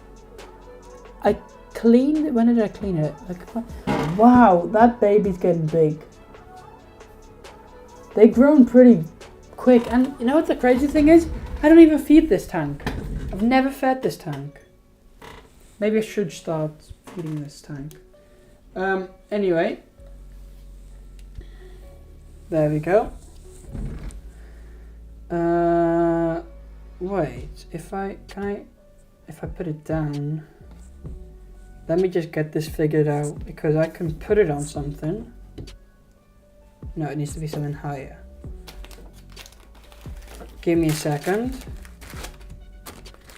I cleaned it. When did I clean it? Like, wow, that baby's getting big. They've grown pretty quick. And you know what the crazy thing is? I don't even feed this tank. I've never fed this tank. Maybe I should start feeding this tank. Anyway. There we go. Wait, if I put it down, let me just get this figured out, because I can put it on something. No, it needs to be something higher. Give me a second.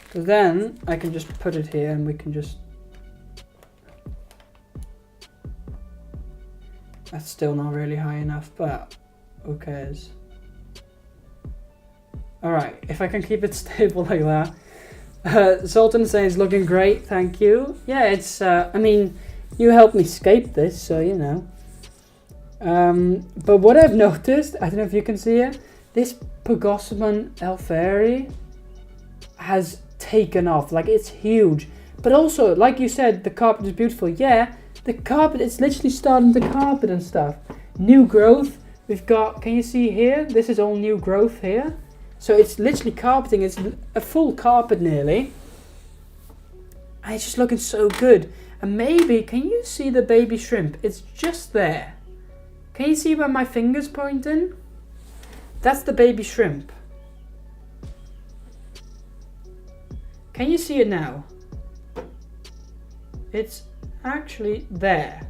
Because then I can just put it here and we can just... That's still not really high enough, but who cares? Alright, if I can keep it stable like that. Sultan says, looking great, thank you. Yeah, it's, I mean, you helped me scape this, so you know. But what I've noticed, I don't know if you can see it, this Pogosman Alferi has taken off. Like, it's huge. But also, like you said, the carpet is beautiful. Yeah, the carpet, it's literally starting to carpet and stuff. New growth. We've got, can you see here? This is all new growth here. So it's literally carpeting. It's a full carpet nearly. And it's just looking so good. And maybe, can you see the baby shrimp? It's just there. Can you see where my finger's pointing? That's the baby shrimp. Can you see it now? It's actually there.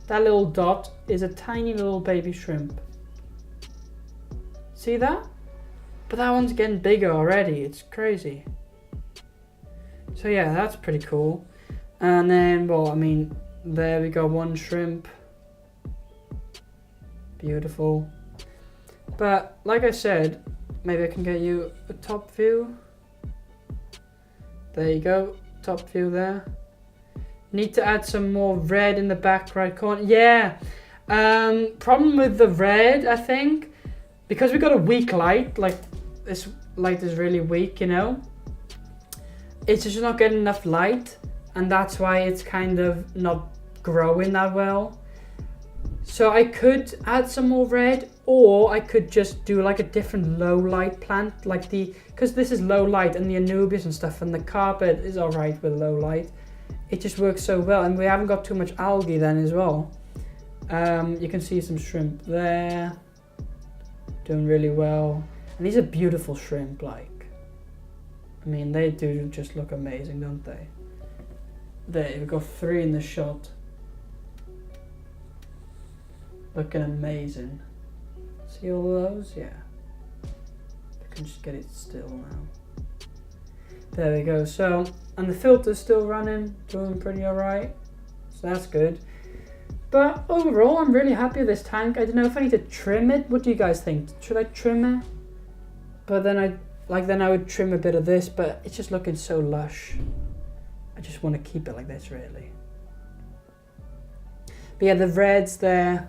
That little dot is a tiny little baby shrimp. See that? But that one's getting bigger already. It's crazy. So yeah, that's pretty cool. And then, well, I mean, there we go, one shrimp. Beautiful. But like I said, maybe I can get you a top view. There you go, top view there. Need to add some more red in the back right corner. Yeah, problem with the red, I think, because we got a weak light, like this light is really weak, you know. It's just not getting enough light, and that's why it's kind of not growing that well. So I could add some more red, or I could just do like a different low light plant, like because this is low light and the Anubias and stuff, and the carpet is all right with low light. It just works so well, and we haven't got too much algae then as well. You can see some shrimp there, doing really well. And these are beautiful shrimp, like. I mean, they do just look amazing, don't they? There, we've got 3 in the shot. Looking amazing. See all those? Yeah. I can just get it still now. There we go. So, and the filter's still running, doing pretty alright. So that's good. But overall, I'm really happy with this tank. I don't know if I need to trim it. What do you guys think? Should I trim it? But then I would trim a bit of this, but it's just looking so lush. I just want to keep it like this, really. But yeah, the red's there.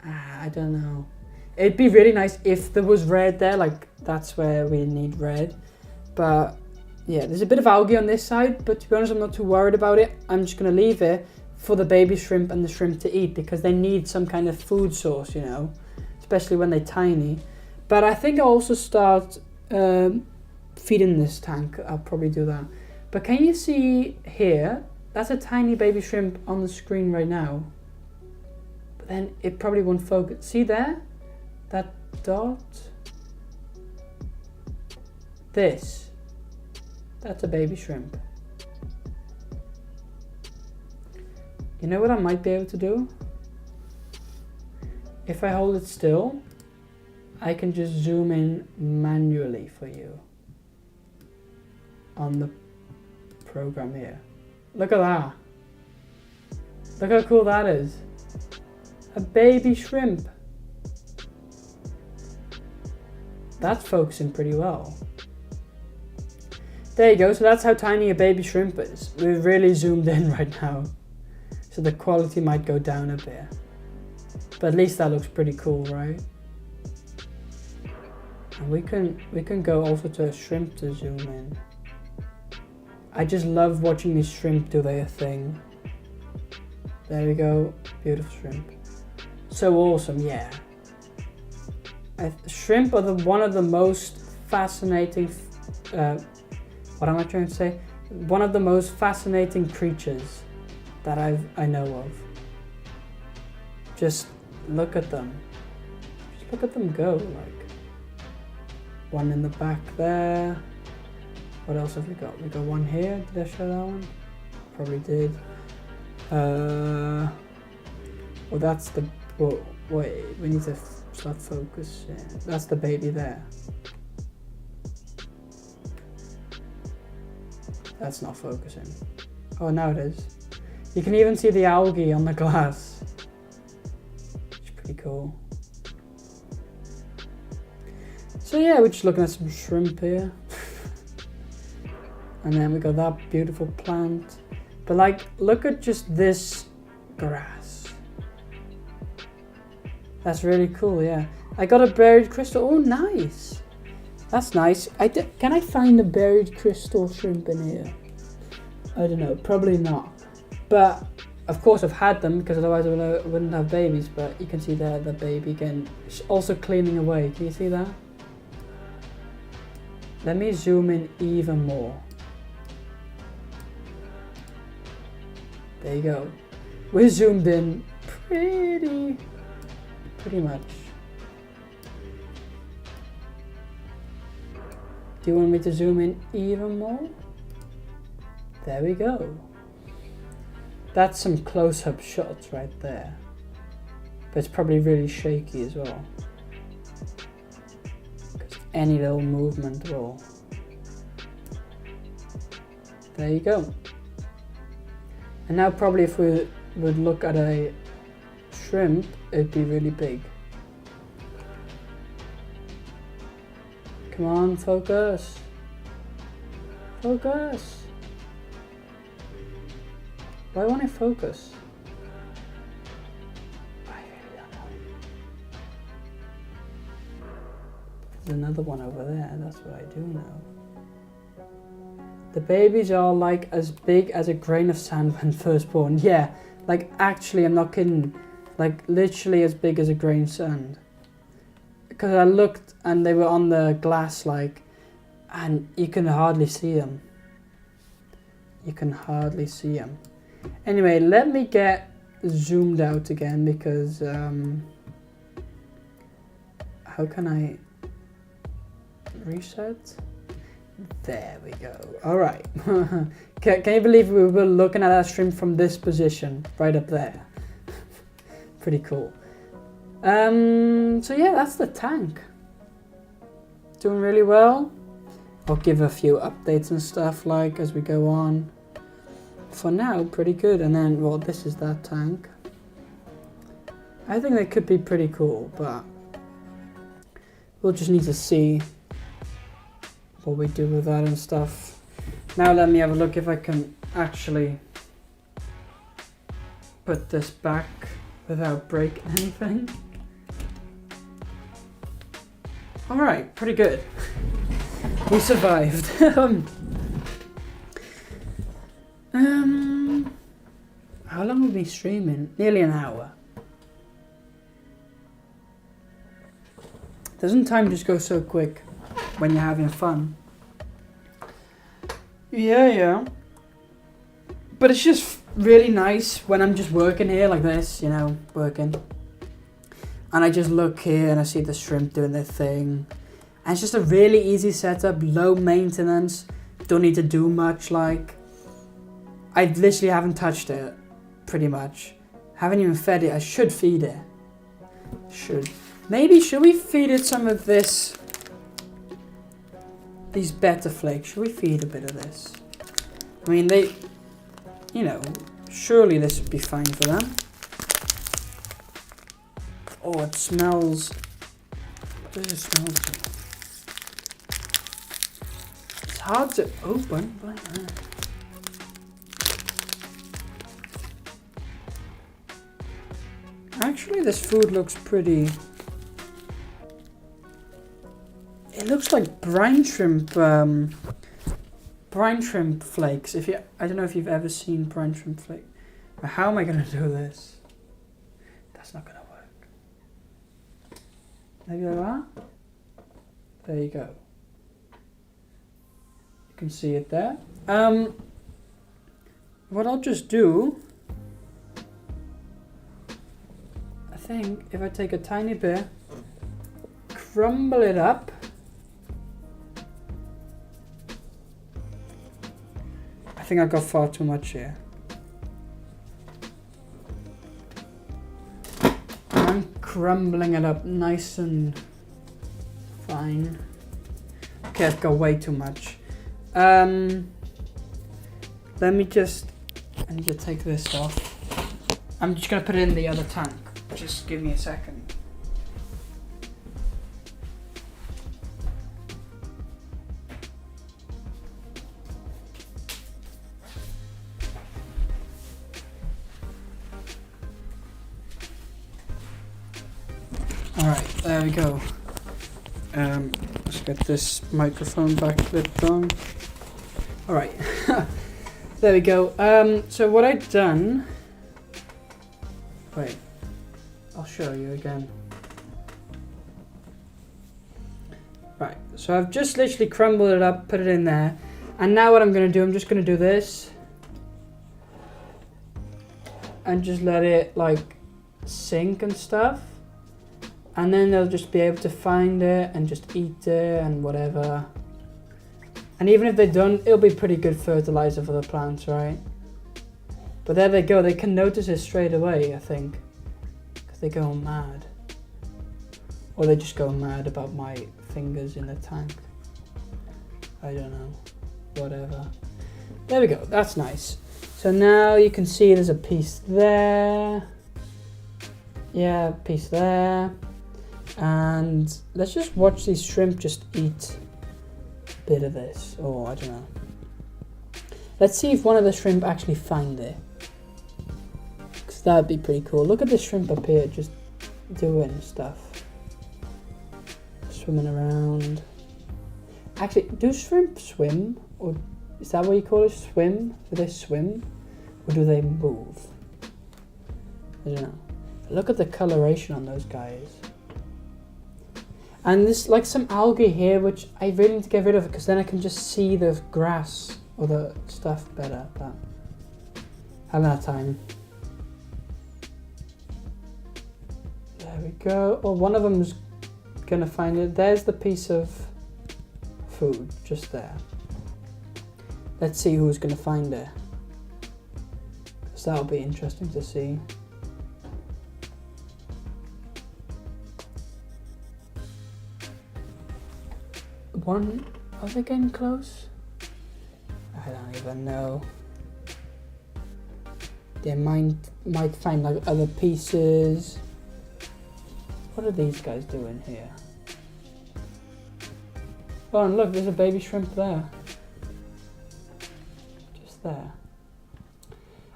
I don't know. It'd be really nice if there was red there, like that's where we need red. But yeah, there's a bit of algae on this side, but to be honest, I'm not too worried about it. I'm just going to leave it for the baby shrimp and the shrimp to eat, because they need some kind of food source, you know, especially when they're tiny. But I think I'll also start feeding this tank. I'll probably do that. But can you see here? That's a tiny baby shrimp on the screen right now. But then it probably won't focus. See there? That dot? This. That's a baby shrimp. You know what I might be able to do? if I hold it still, I can just zoom in manually for you on the program here. Look at that. Look how cool that is. A baby shrimp. That's focusing pretty well. There you go, so that's how tiny a baby shrimp is. We've really zoomed in right now. So the quality might go down a bit. But at least that looks pretty cool, right? And we can go also to a shrimp to zoom in. I just love watching these shrimp do their thing. There we go, beautiful shrimp. So awesome, yeah. Shrimp are one of the most fascinating, what am I trying to say? One of the most fascinating creatures that I know of. Just look at them. Just look at them go, like. One in the back there. What else have we got? We got one here. Did I show that one? Probably did. Well, that's the. Well, wait, we need to start focusing. That's the baby there. That's not focusing. Oh, now it is. You can even see the algae on the glass. It's pretty cool. So yeah, we're just looking at some shrimp here. And then we got that beautiful plant. But like, look at just this grass. That's really cool, yeah. I got a buried crystal. Oh, nice. That's nice. Can I find a buried crystal shrimp in here? I don't know, probably not. But of course I've had them because otherwise I wouldn't have babies. But you can see there the baby again, also cleaning away. Can you see that? Let me zoom in even more. There you go. We're zoomed in pretty much. Do you want me to zoom in even more? There we go. That's some close-up shots right there. But it's probably really shaky as well. Because any little movement will. There you go. And now probably if we would look at a shrimp, it'd be really big. Come on, focus. Focus. Why won't it focus? I really don't know. There's another one over there, that's what I do know. The babies are like as big as a grain of sand when first born. Yeah, like actually, I'm not kidding. Like literally as big as a grain of sand. Because I looked and they were on the glass like, and you can hardly see them. You can hardly see them. Anyway, let me get zoomed out again because how can I reset? There we go. All right. Can you believe we were looking at that shrimp from this position right up there? Pretty cool. So yeah, that's the tank. Doing really well. I'll give a few updates and stuff like as we go on. For now, pretty good. And then, well, this is that tank. I think they could be pretty cool, but we'll just need to see what we do with that and stuff. Now let me have a look if I can actually put this back without breaking anything. Alright, pretty good. We survived. How long have we been streaming? Nearly an hour. Doesn't time just go so quick when you're having fun? Yeah. But it's just really nice when I'm just working here like this, you know, working. And I just look here and I see the shrimp doing their thing. And it's just a really easy setup, low maintenance, don't need to do much like. I literally haven't touched it, pretty much. Haven't even fed it, I should feed it. Should we feed it some of this? These better flakes. Should we feed a bit of this? I mean, they, you know, surely this would be fine for them. Oh, it smells. What does it smell like? It's hard to open. Like that. Actually, this food looks pretty. It looks like brine shrimp flakes. I don't know if you've ever seen brine shrimp flakes. How am I gonna do this? That's not gonna work. Maybe like that. There you go. You can see it there. What I'll just do, I think, if I take a tiny bit, crumble it up. I think I've got far too much here. I'm crumbling it up nice and fine. Okay, I've got way too much. Let me just, I need to take this off. I'm just gonna put it in the other tank. Just give me a second. Alright, there we go. Let's get this microphone back clipped on. Alright, there we go. So what I've done, wait, I'll show you again. Right, so I've just literally crumbled it up, put it in there, and now what I'm going to do, I'm just going to do this, and just let it like sink and stuff. And then they'll just be able to find it and just eat it and whatever. And even if they don't, it'll be pretty good fertilizer for the plants, right? But there they go, they can notice it straight away, I think. Because they go mad. Or they just go mad about my fingers in the tank. I don't know. Whatever. There we go, that's nice. So now you can see there's a piece there. Yeah, piece there. And let's just watch these shrimp just eat a bit of this. Oh, I don't know. Let's see if one of the shrimp actually find it. Because that'd be pretty cool. Look at the shrimp up here just doing stuff. Swimming around. Actually, do shrimp swim? Or is that what you call it? Swim? Do they swim? Or do they move? I don't know. Look at the coloration on those guys. And there's like some algae here, which I really need to get rid of because then I can just see the grass or the stuff better. But I haven't had time. There we go. Oh, one of them's gonna find it. There's the piece of food just there. Let's see who's gonna find it. Because that'll be interesting to see. One, are they getting close? I don't even know. They might find like other pieces. What are these guys doing here? Oh, and look, there's a baby shrimp there. Just there.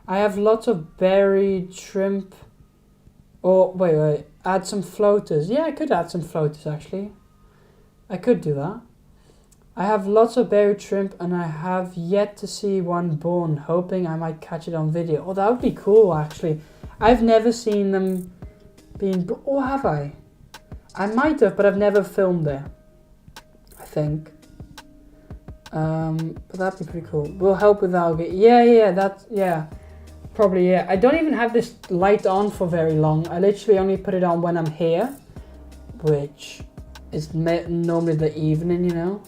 I have lots of buried shrimp. Oh, wait, add some floaters. Yeah, I could add some floaters actually. I could do that. I have lots of buried shrimp and I have yet to see one born, hoping I might catch it on video. Oh, that would be cool actually. I've never seen them being, oh, have I? I might have, but I've never filmed it, I think. But that'd be pretty cool. We'll help with algae. Yeah. Probably, yeah. I don't even have this light on for very long. I literally only put it on when I'm here, which is normally the evening, you know.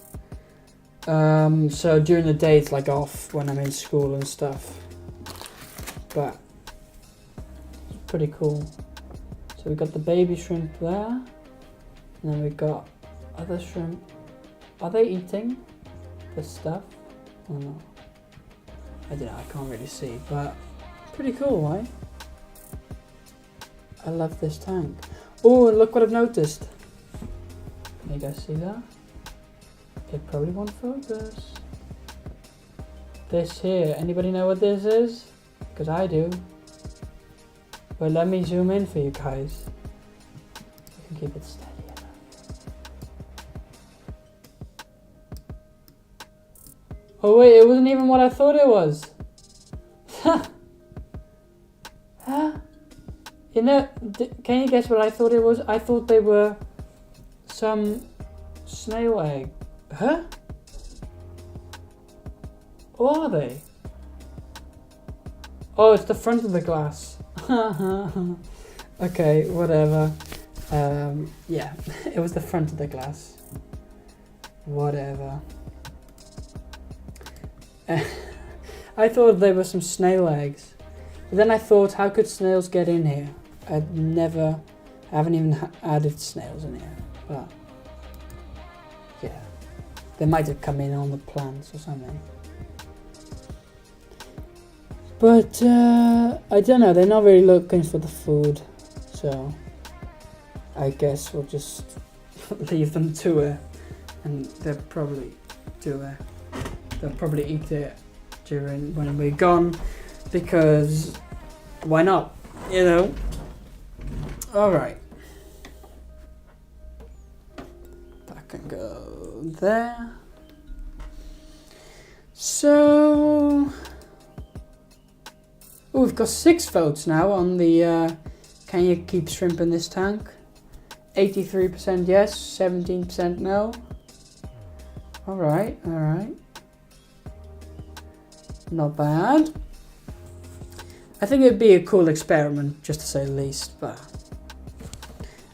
So during the day it's like off when I'm in school and stuff. But it's pretty cool. So So we got the baby shrimp there, and then we got other shrimp. Are they eating this stuff or not? I don't know, I can't really see, but pretty cool, right? I love this tank. Oh, look what I've noticed. Can you guys see that? It probably won't focus. This here, anybody know what this is? Because I do. Well, let me zoom in for you guys. I can keep it steady. Oh wait, it wasn't even what I thought it was. Huh? You know, can you guess what I thought it was? I thought they were some snail egg. Huh? What are they? Oh, it's the front of the glass. Okay, whatever. Yeah, it was the front of the glass. Whatever. I thought they were some snail eggs. But then I thought, how could snails get in here? I haven't even added snails in here. But, yeah. They might have come in on the plants or something. But, I don't know, they're not really looking for the food. So, I guess we'll just leave them to it. And they'll probably do it. They'll probably eat it during when we're gone, because why not? You know. All right. That can go there. So, oh, we've got 6 votes now on the. Can you keep shrimp in this tank? 83% yes, 17% no. All right. All right. Not bad. I think it'd be a cool experiment, just to say the least, but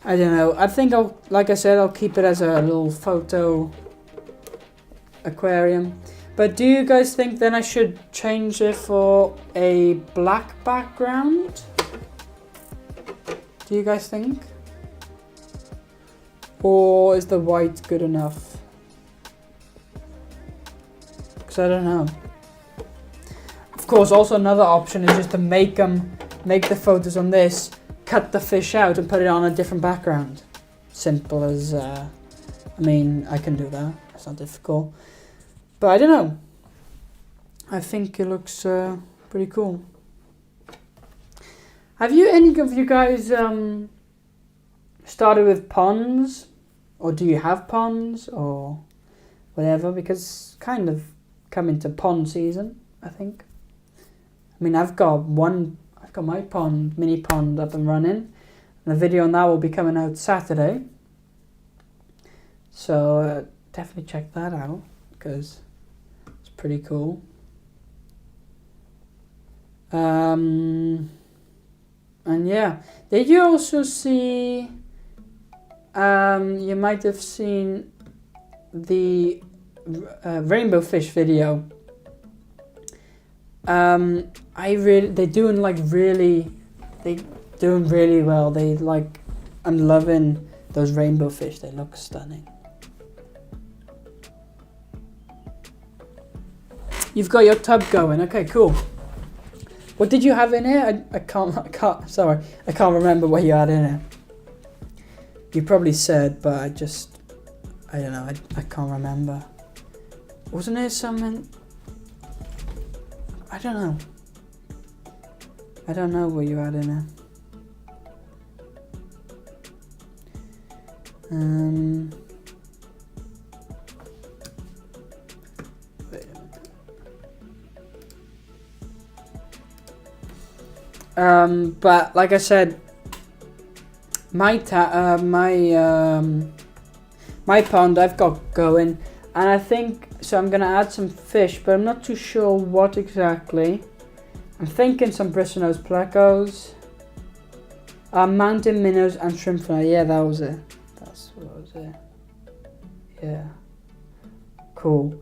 I don't know. I think like I said, I'll keep it as a little photo aquarium. But do you guys think then I should change it for a black background? Do you guys think? Or is the white good enough? Because I don't know. Of course, also another option is just to make the photos on this, cut the fish out and put it on a different background. Simple as, I mean, I can do that. It's not difficult. But I don't know. I think it looks pretty cool. Have any of you guys started with ponds? Or do you have ponds or whatever? Because it's kind of coming to pond season, I think. I mean, I've got my pond, mini pond up and running, and the video on that will be coming out Saturday. So definitely check that out because it's pretty cool. And yeah, did you also see? You might have seen the rainbow fish video. They're doing really well. I'm loving those rainbow fish. They look stunning. You've got your tub going. Okay, cool. What did you have in here? I can't remember what you had in it. You probably said, but I don't know. I can't remember. Wasn't there something? I don't know. I don't know what you had in it. Wait a minute. But like I said, my pond I've got going, and I think so. I'm gonna add some fish, but I'm not too sure what exactly. I'm thinking some bristlenose plecos, mountain minnows, and shrimp fry. Yeah, that was it. That's what was it. Yeah. Cool.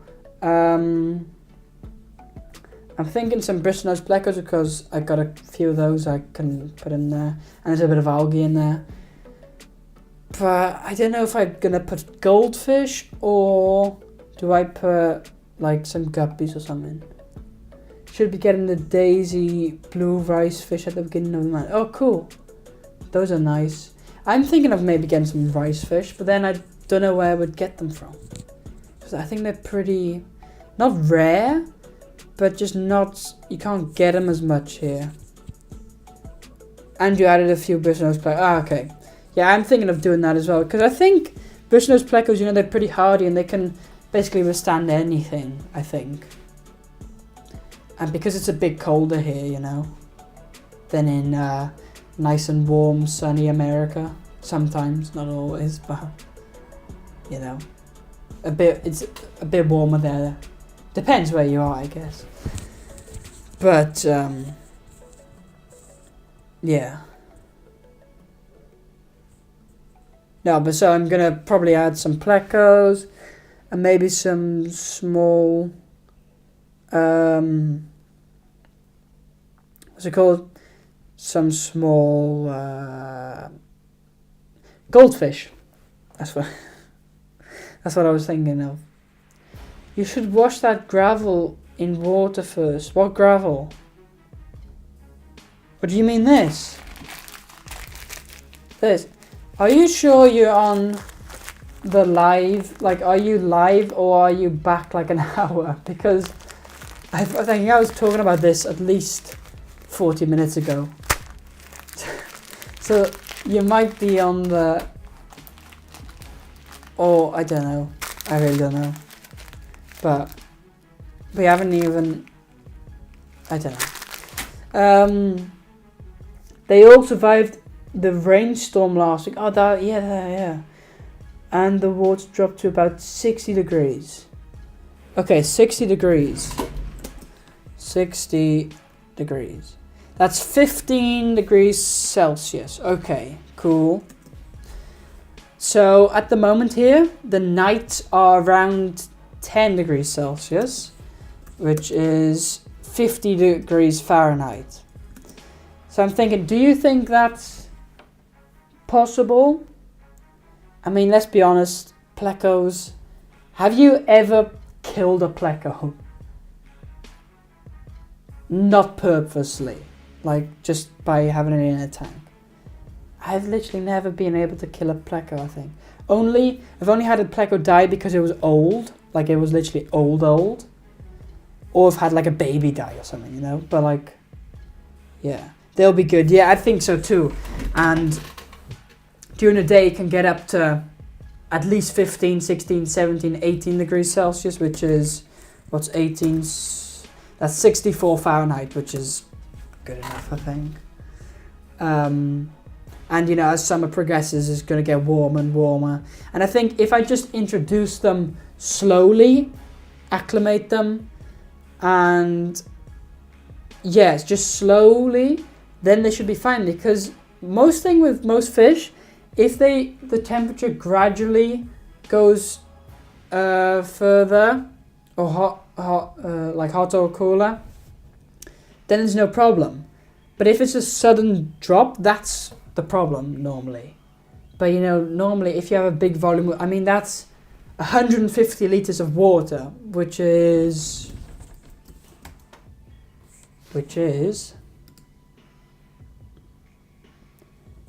I'm thinking some Bristol-nose plecos because I got a few of those I can put in there. And there's a bit of algae in there. But I don't know if I'm going to put goldfish or do I put like some guppies or something. Should be getting the daisy blue rice fish at the beginning of the month. Oh, cool. Those are nice. I'm thinking of maybe getting some rice fish, but then I don't know where I would get them from. Because I think they're pretty, not rare, but just not, you can't get them as much here. And you added a few Bristol-nose plecos. Ah, okay. Yeah, I'm thinking of doing that as well. Because I think Bristol-nose plecos, you know, they're pretty hardy and they can basically withstand anything, I think. And because it's a bit colder here, you know, than in nice and warm, sunny America. Sometimes, not always, but, you know, it's a bit warmer there. Depends where you are, I guess. But, yeah. No, but so I'm going to probably add some plecos and maybe some small, what's it called? Some small goldfish. That's what I was thinking of. You should wash that gravel in water first. What gravel? What do you mean this? This. Are you sure you're on the live? Like, are you live or are you back like an hour? Because I think I was talking about this at least 40 minutes ago. So you might be on the... Or, I don't know. I really don't know. But we haven't even... I don't know. They all survived the rainstorm last week. Oh, that, yeah. And the water dropped to about 60 degrees. Okay, 60 degrees. 60 degrees. That's 15 degrees Celsius. Okay, cool. So at the moment here, the nights are around 10 degrees Celsius, which is 50 degrees Fahrenheit. So I'm thinking, do you think that's possible? I mean, let's be honest, plecos. Have you ever killed a pleco? Not purposely, like just by having it in a tank. I've literally never been able to kill a pleco, I think. I've only had a pleco die because it was old, like it was literally old. Or I've had like a baby die or something, you know, but like, yeah, they'll be good. Yeah, I think so too. And during the day it can get up to at least 15, 16, 17, 18 degrees Celsius, which is, what's 18? That's 64 Fahrenheit, which is good enough, I think. And, you know, as summer progresses, it's going to get warmer and warmer. And I think if I just introduce them slowly, acclimate them, and, yes, just slowly, then they should be fine. Because most fish, if the temperature gradually goes further, or like hotter or cooler, then there's no problem. But if it's a sudden drop, that's the problem normally. But you know, normally if you have a big volume, I mean that's 150 liters of water, which is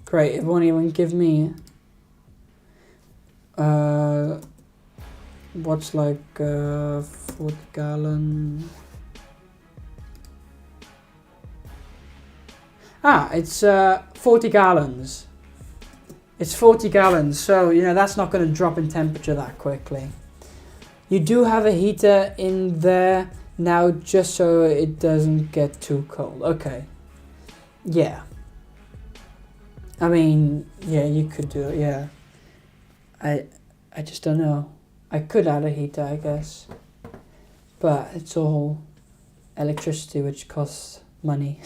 great. It won't even give me what's like 40 gallon. It's 40 gallons. It's 40 gallons, so you know that's not going to drop in temperature that quickly. You do have a heater in there now just so it doesn't get too cold. Okay. Yeah. I mean, yeah, you could do it, yeah. I just don't know. I could add a heater, I guess. But it's all electricity, which costs money.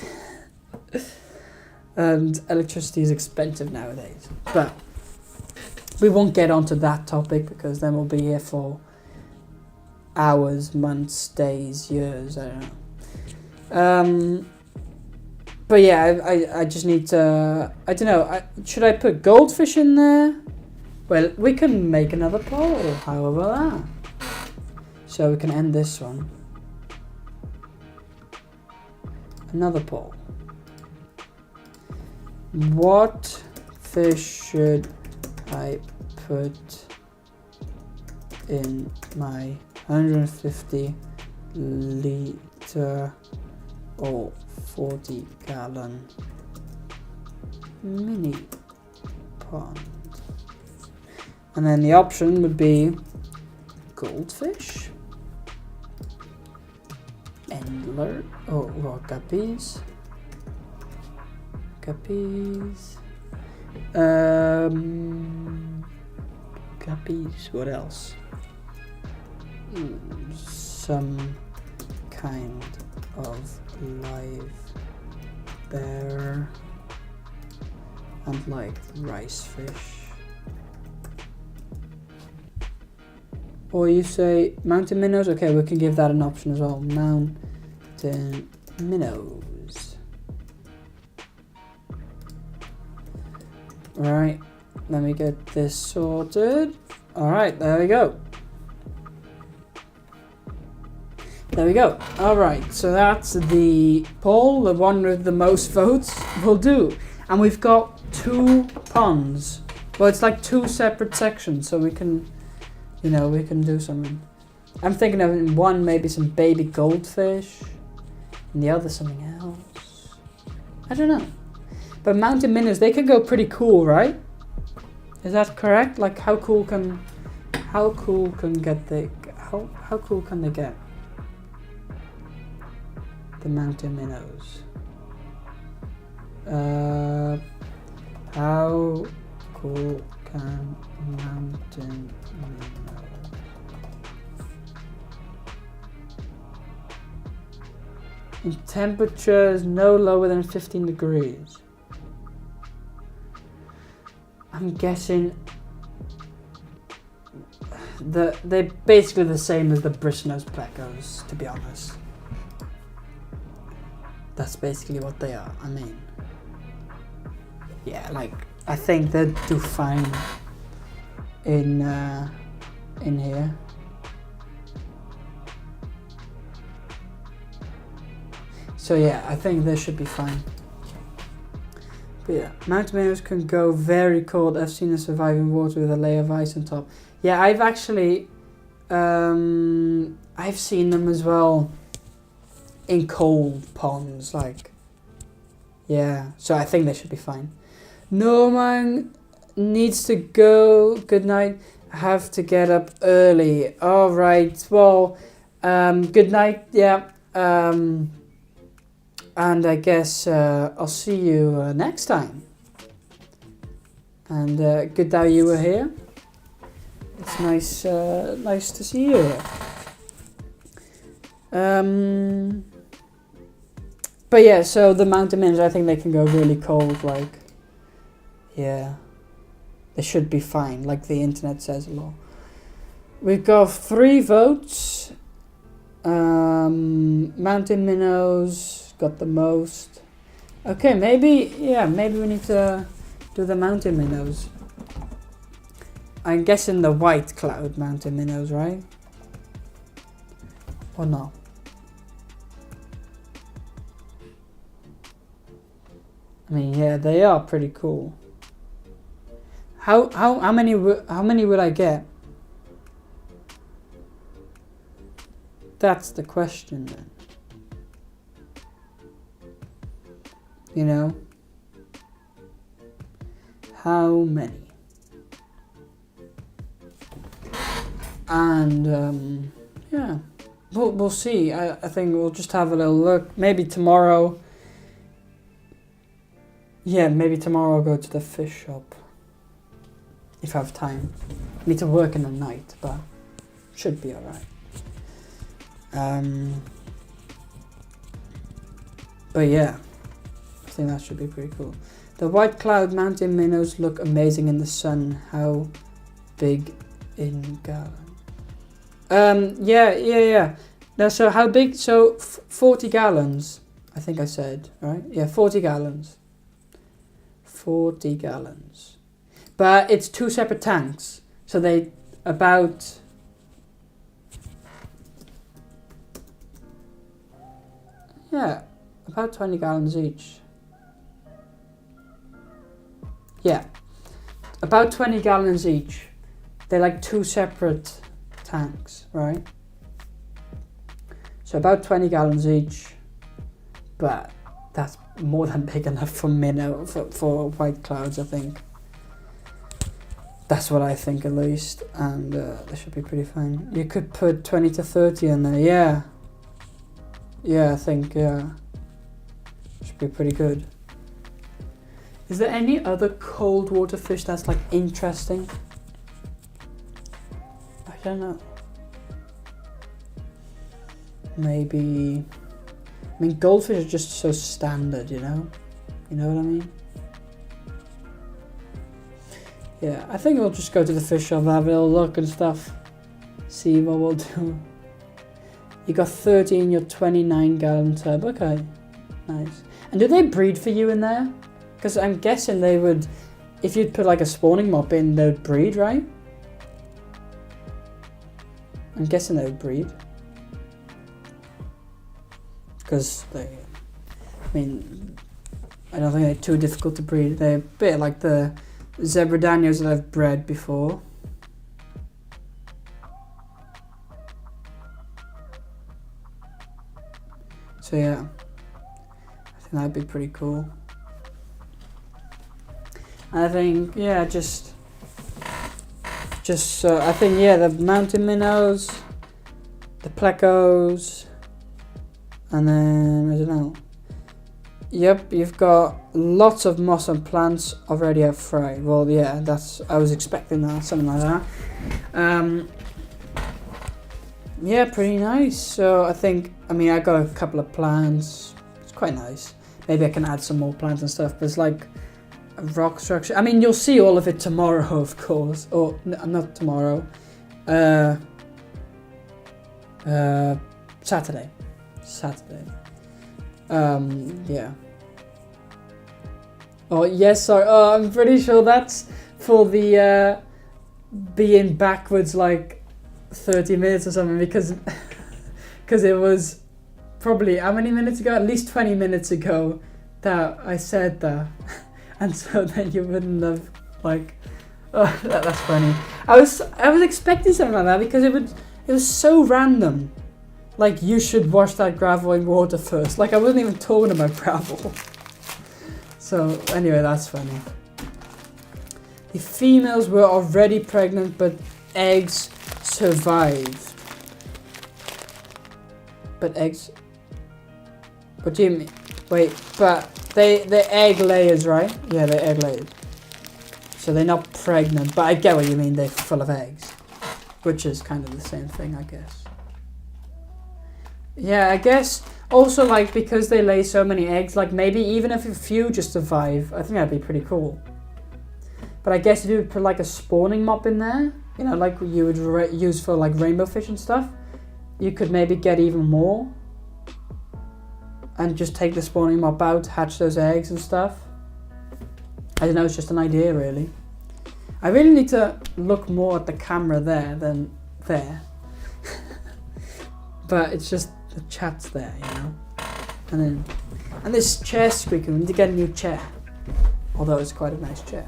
And electricity is expensive nowadays. But we won't get onto that topic because then we'll be here for hours, months, days, years, I don't know. But yeah, I just need to, I don't know, should I put goldfish in there? Well, we can make another poll, how about that? So we can end this one. Another poll. What fish should I put in my 150 litre or 40-gallon mini pond? And then the option would be goldfish, endler, or guppies, guppies, what else? Some kind of live bear, and like rice fish. Or you say mountain minnows? Okay, we can give that an option as well. Mountain minnows. Alright, let me get this sorted. Alright, there we go. There we go. Alright, so that's the poll. The one with the most votes will do. And we've got 2 ponds. Well, it's like 2 separate sections, so we can, you know, we can do something. I'm thinking of in one maybe some baby goldfish, and the other something else. I don't know. But mountain minnows, they can go pretty cool, right? Is that correct? Like how cool can they get? The mountain minnows. How cool can mountain minnows? In temperatures no lower than 15 degrees. I'm guessing they're basically the same as the Brisnose plecos, to be honest. That's basically what they are. I mean, yeah, like I think they'd do fine in here. So yeah, I think they should be fine. But yeah, mountain minnows can go very cold. I've seen them survive in water with a layer of ice on top. Yeah, I've actually, I've seen them as well in cold ponds, like, yeah. So I think they should be fine. Norman needs to go. Good night. I have to get up early. All right. Well, good night. Yeah. And I guess I'll see you next time. And good that you were here. It's nice, nice to see you here. But yeah, so the mountain minnows, I think they can go really cold. Like, yeah, they should be fine. Like the internet says a lot. We've got 3 votes. Mountain minnows got the most. Okay, maybe we need to do the mountain minnows. I'm guessing the white cloud mountain minnows, right? Or not? I mean, yeah, they are pretty cool. How many would I get? That's the question then. You know? How many? And yeah, we'll see. I think we'll just have a little look. Maybe tomorrow. Yeah, maybe tomorrow I'll go to the fish shop. If I have time. I need to work in the night, but should be alright. But yeah, I think that should be pretty cool. The white cloud mountain minnows look amazing in the sun. How big in gallon? Yeah. Now, so how big? So 40 gallons, I think I said, right? Yeah, 40 gallons. 40 gallons. But it's 2 separate tanks. So they about... Yeah, about 20 gallons each. Yeah, about 20 gallons each. They're like 2 separate tanks, right? So about 20 gallons each, but that's more than big enough for minnow, for white clouds, I think. That's what I think at least, and they should be pretty fine. You could put 20 to 30 in there, yeah. Yeah, I think, yeah. Should be pretty good. Is there any other cold water fish that's like interesting? I don't know. Maybe... I mean, goldfish are just so standard, you know? You know what I mean? Yeah, I think we'll just go to the fish shop, have a little look and stuff. See what we'll do. You got 30 in your 29 gallon tub. Okay, nice. And do they breed for you in there? Because I'm guessing they would, if you'd put like a spawning mop in, they would breed, right? I'm guessing they would breed. Because they, I mean, I don't think they're too difficult to breed. They're a bit like the zebra danios that I've bred before. So yeah, I think that'd be pretty cool. I think, yeah, just I think, yeah, the mountain minnows, the plecos, and then, I don't know. Yep, you've got lots of moss and plants already out fried. Well, yeah, I was expecting that, something like that. Yeah, pretty nice. So I think, I mean, I got a couple of plants. It's quite nice. Maybe I can add some more plants and stuff, but it's like a rock structure. I mean, you'll see all of it tomorrow, of course. Or, not tomorrow. Saturday. Yeah. Oh, yes, sorry. Oh, I'm pretty sure that's for the being backwards like 30 minutes or something, because it was probably, how many minutes ago? At least 20 minutes ago that I said that. And so then you wouldn't have, like, oh, that's funny. I was expecting something like that, because it was so random. Like, you should wash that gravel in water first. Like, I wasn't even talking about gravel. So, anyway, that's funny. The females were already pregnant, but eggs survived. But eggs... What do you mean? Wait, but they're egg layers, right? Yeah, they're egg layers. So they're not pregnant, but I get what you mean, they're full of eggs. Which is kind of the same thing, I guess. Yeah, I guess also, like, because they lay so many eggs, like, maybe even if a few just survive, I think that'd be pretty cool. But I guess if you would put like a spawning mop in there, you know, like you would use for like rainbow fish and stuff, you could maybe get even more. And just take the spawning mop out, hatch those eggs and stuff. I don't know, it's just an idea really. I really need to look more at the camera there than there. But it's just the chat's there, you know. And this chair squeaking, we need to get a new chair. Although it's quite a nice chair.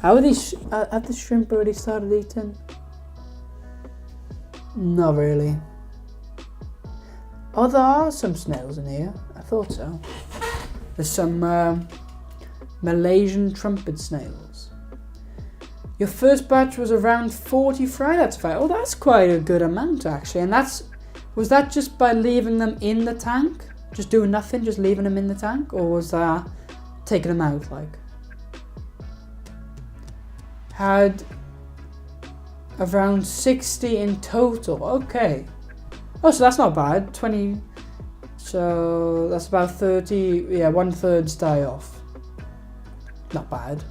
How are these, have the shrimp already started eating? Not really. Oh, there are some snails in here. I thought so. There's some Malaysian trumpet snails. Your first batch was around 40 fry. That's fine. Oh, that's quite a good amount actually. And was that just by leaving them in the tank? Just doing nothing, just leaving them in the tank? Or was that taking them out like? Had around 60 in total. Okay. Oh, so that's not bad. 20. So that's about 30. Yeah, 1/3 die off. Not bad.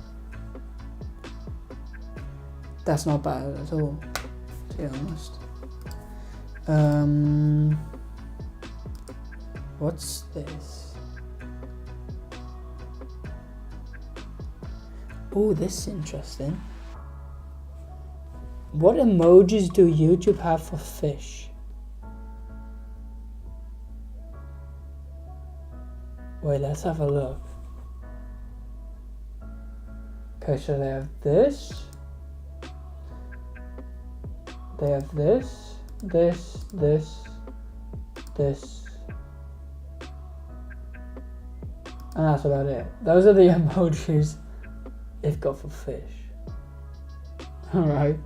That's not bad at all, to be honest. What's this? Oh, this is interesting. What emojis do YouTube have for fish? Wait, let's have a look. Okay, so they have this. They have this, this, and that's about it. Those are the emojis they've got for fish. Alright.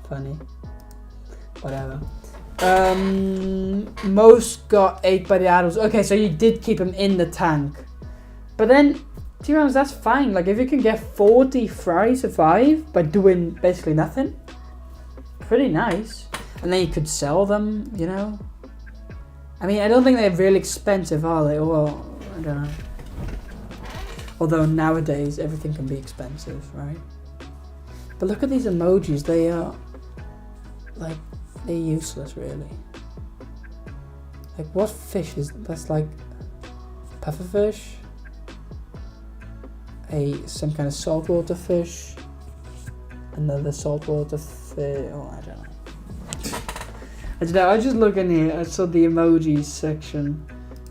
Funny. Whatever. Most got ate by the adults. Okay, so you did keep them in the tank. But then, to be honest, that's fine. Like, if you can get 40 fries survive by doing basically nothing, pretty nice. And then you could sell them, you know. I mean, I don't think they're really expensive, are they? Well, I don't know. Although nowadays everything can be expensive, right? But look at these emojis. They are like, they're useless, really. Like, what fish is that's like pufferfish? Some kind of saltwater fish. Another saltwater fish. Oh, I don't know. I don't know. I was just looking here. I saw the emojis section.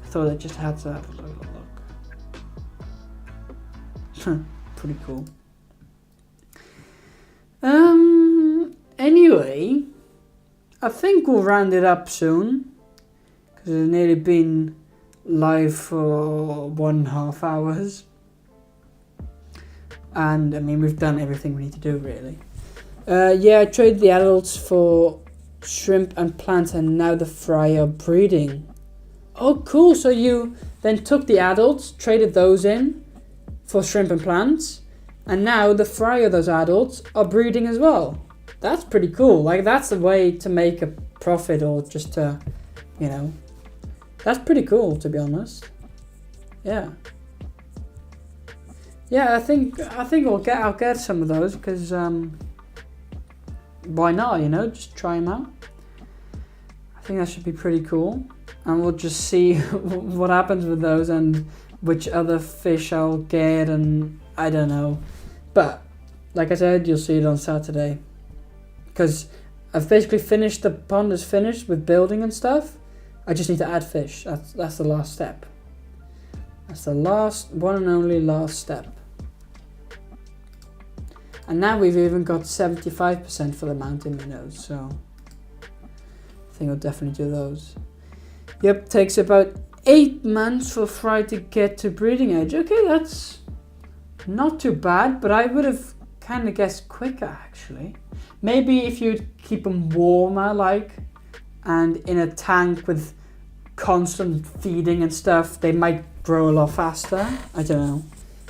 I thought I just had to have a look. Pretty cool. Anyway, I think we'll round it up soon because it's nearly been live for 1.5 hours. And I mean, we've done everything we need to do, really. Yeah, I traded the adults for shrimp and plants, and now the fry are breeding. Oh, cool. So you then took the adults, traded those in for shrimp and plants, and now the fry of those adults are breeding as well. That's pretty cool. Like, that's the way to make a profit, or just to, you know, that's pretty cool, to be honest. Yeah. Yeah, I think I'll get some of those because why not? You know, just try them out. I think that should be pretty cool, and we'll just see what happens with those and which other fish I'll get, and I don't know. But like I said, you'll see it on Saturday because I've basically finished. The pond is finished with building and stuff. I just need to add fish. That's the last step. That's the last one and only last step. And now we've even got 75% for the mountain minnows, so I think I'll definitely do those. Yep, takes about 8 months for fry to get to breeding age. Okay, that's not too bad, but I would have kind of guessed quicker, actually. Maybe if you keep them warmer, like, and in a tank with constant feeding and stuff, they might grow a lot faster. I don't know.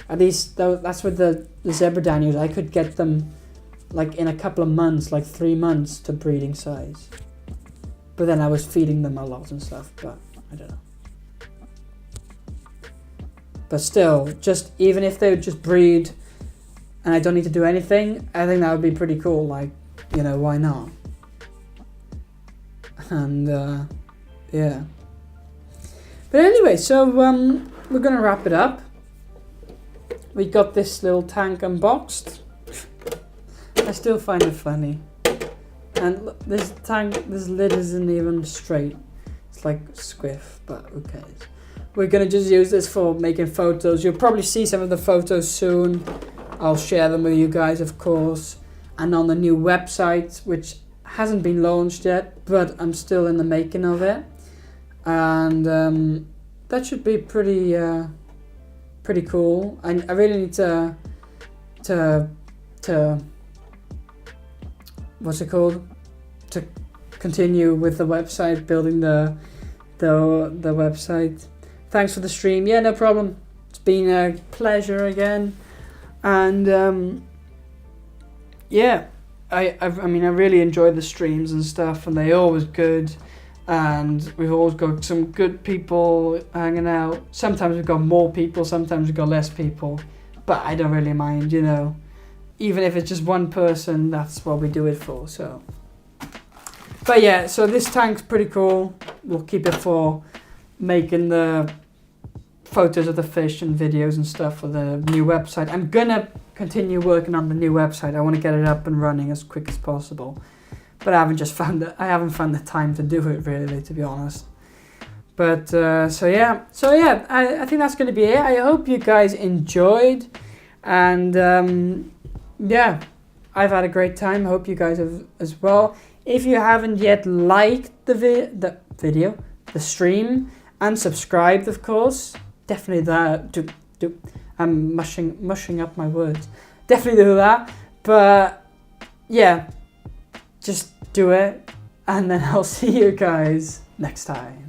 At least that's with the zebra daniels. I could get them like in a couple of months, like 3 months to breeding size. But then I was feeding them a lot and stuff, but I don't know. But still, just even if they would just breed and I don't need to do anything, I think that would be pretty cool. Like, you know, why not? And yeah. But anyway, so we're gonna wrap it up. We got this little tank unboxed. I still find it funny. And look, this lid isn't even straight. It's like squiff, but who cares? We're gonna just use this for making photos. You'll probably see some of the photos soon. I'll share them with you guys, of course. And on the new website, which hasn't been launched yet, but I'm still in the making of it. And that should be pretty cool. I really need to what's it called? To continue with the website, building the website. Thanks for the stream. Yeah, no problem. It's been a pleasure again. And yeah, I mean, I really enjoy the streams and stuff, and they're always good. And we've always got some good people hanging out. Sometimes we've got more people, sometimes we've got less people. But I don't really mind, you know. Even if it's just one person, that's what we do it for. So But yeah, so this tank's pretty cool. We'll keep it for making the photos of the fish and videos and stuff for the new website. I'm gonna continue working on the new website. I want to get it up and running as quick as possible, but I haven't found the time to do it really, to be honest. But so yeah, I think that's gonna be it. I hope you guys enjoyed, and yeah, I've had a great time. I hope you guys have as well. If you haven't yet liked the stream, and subscribed, of course, definitely that. I'm mushing up my words. Definitely do that. But yeah, just do it, and then I'll see you guys next time.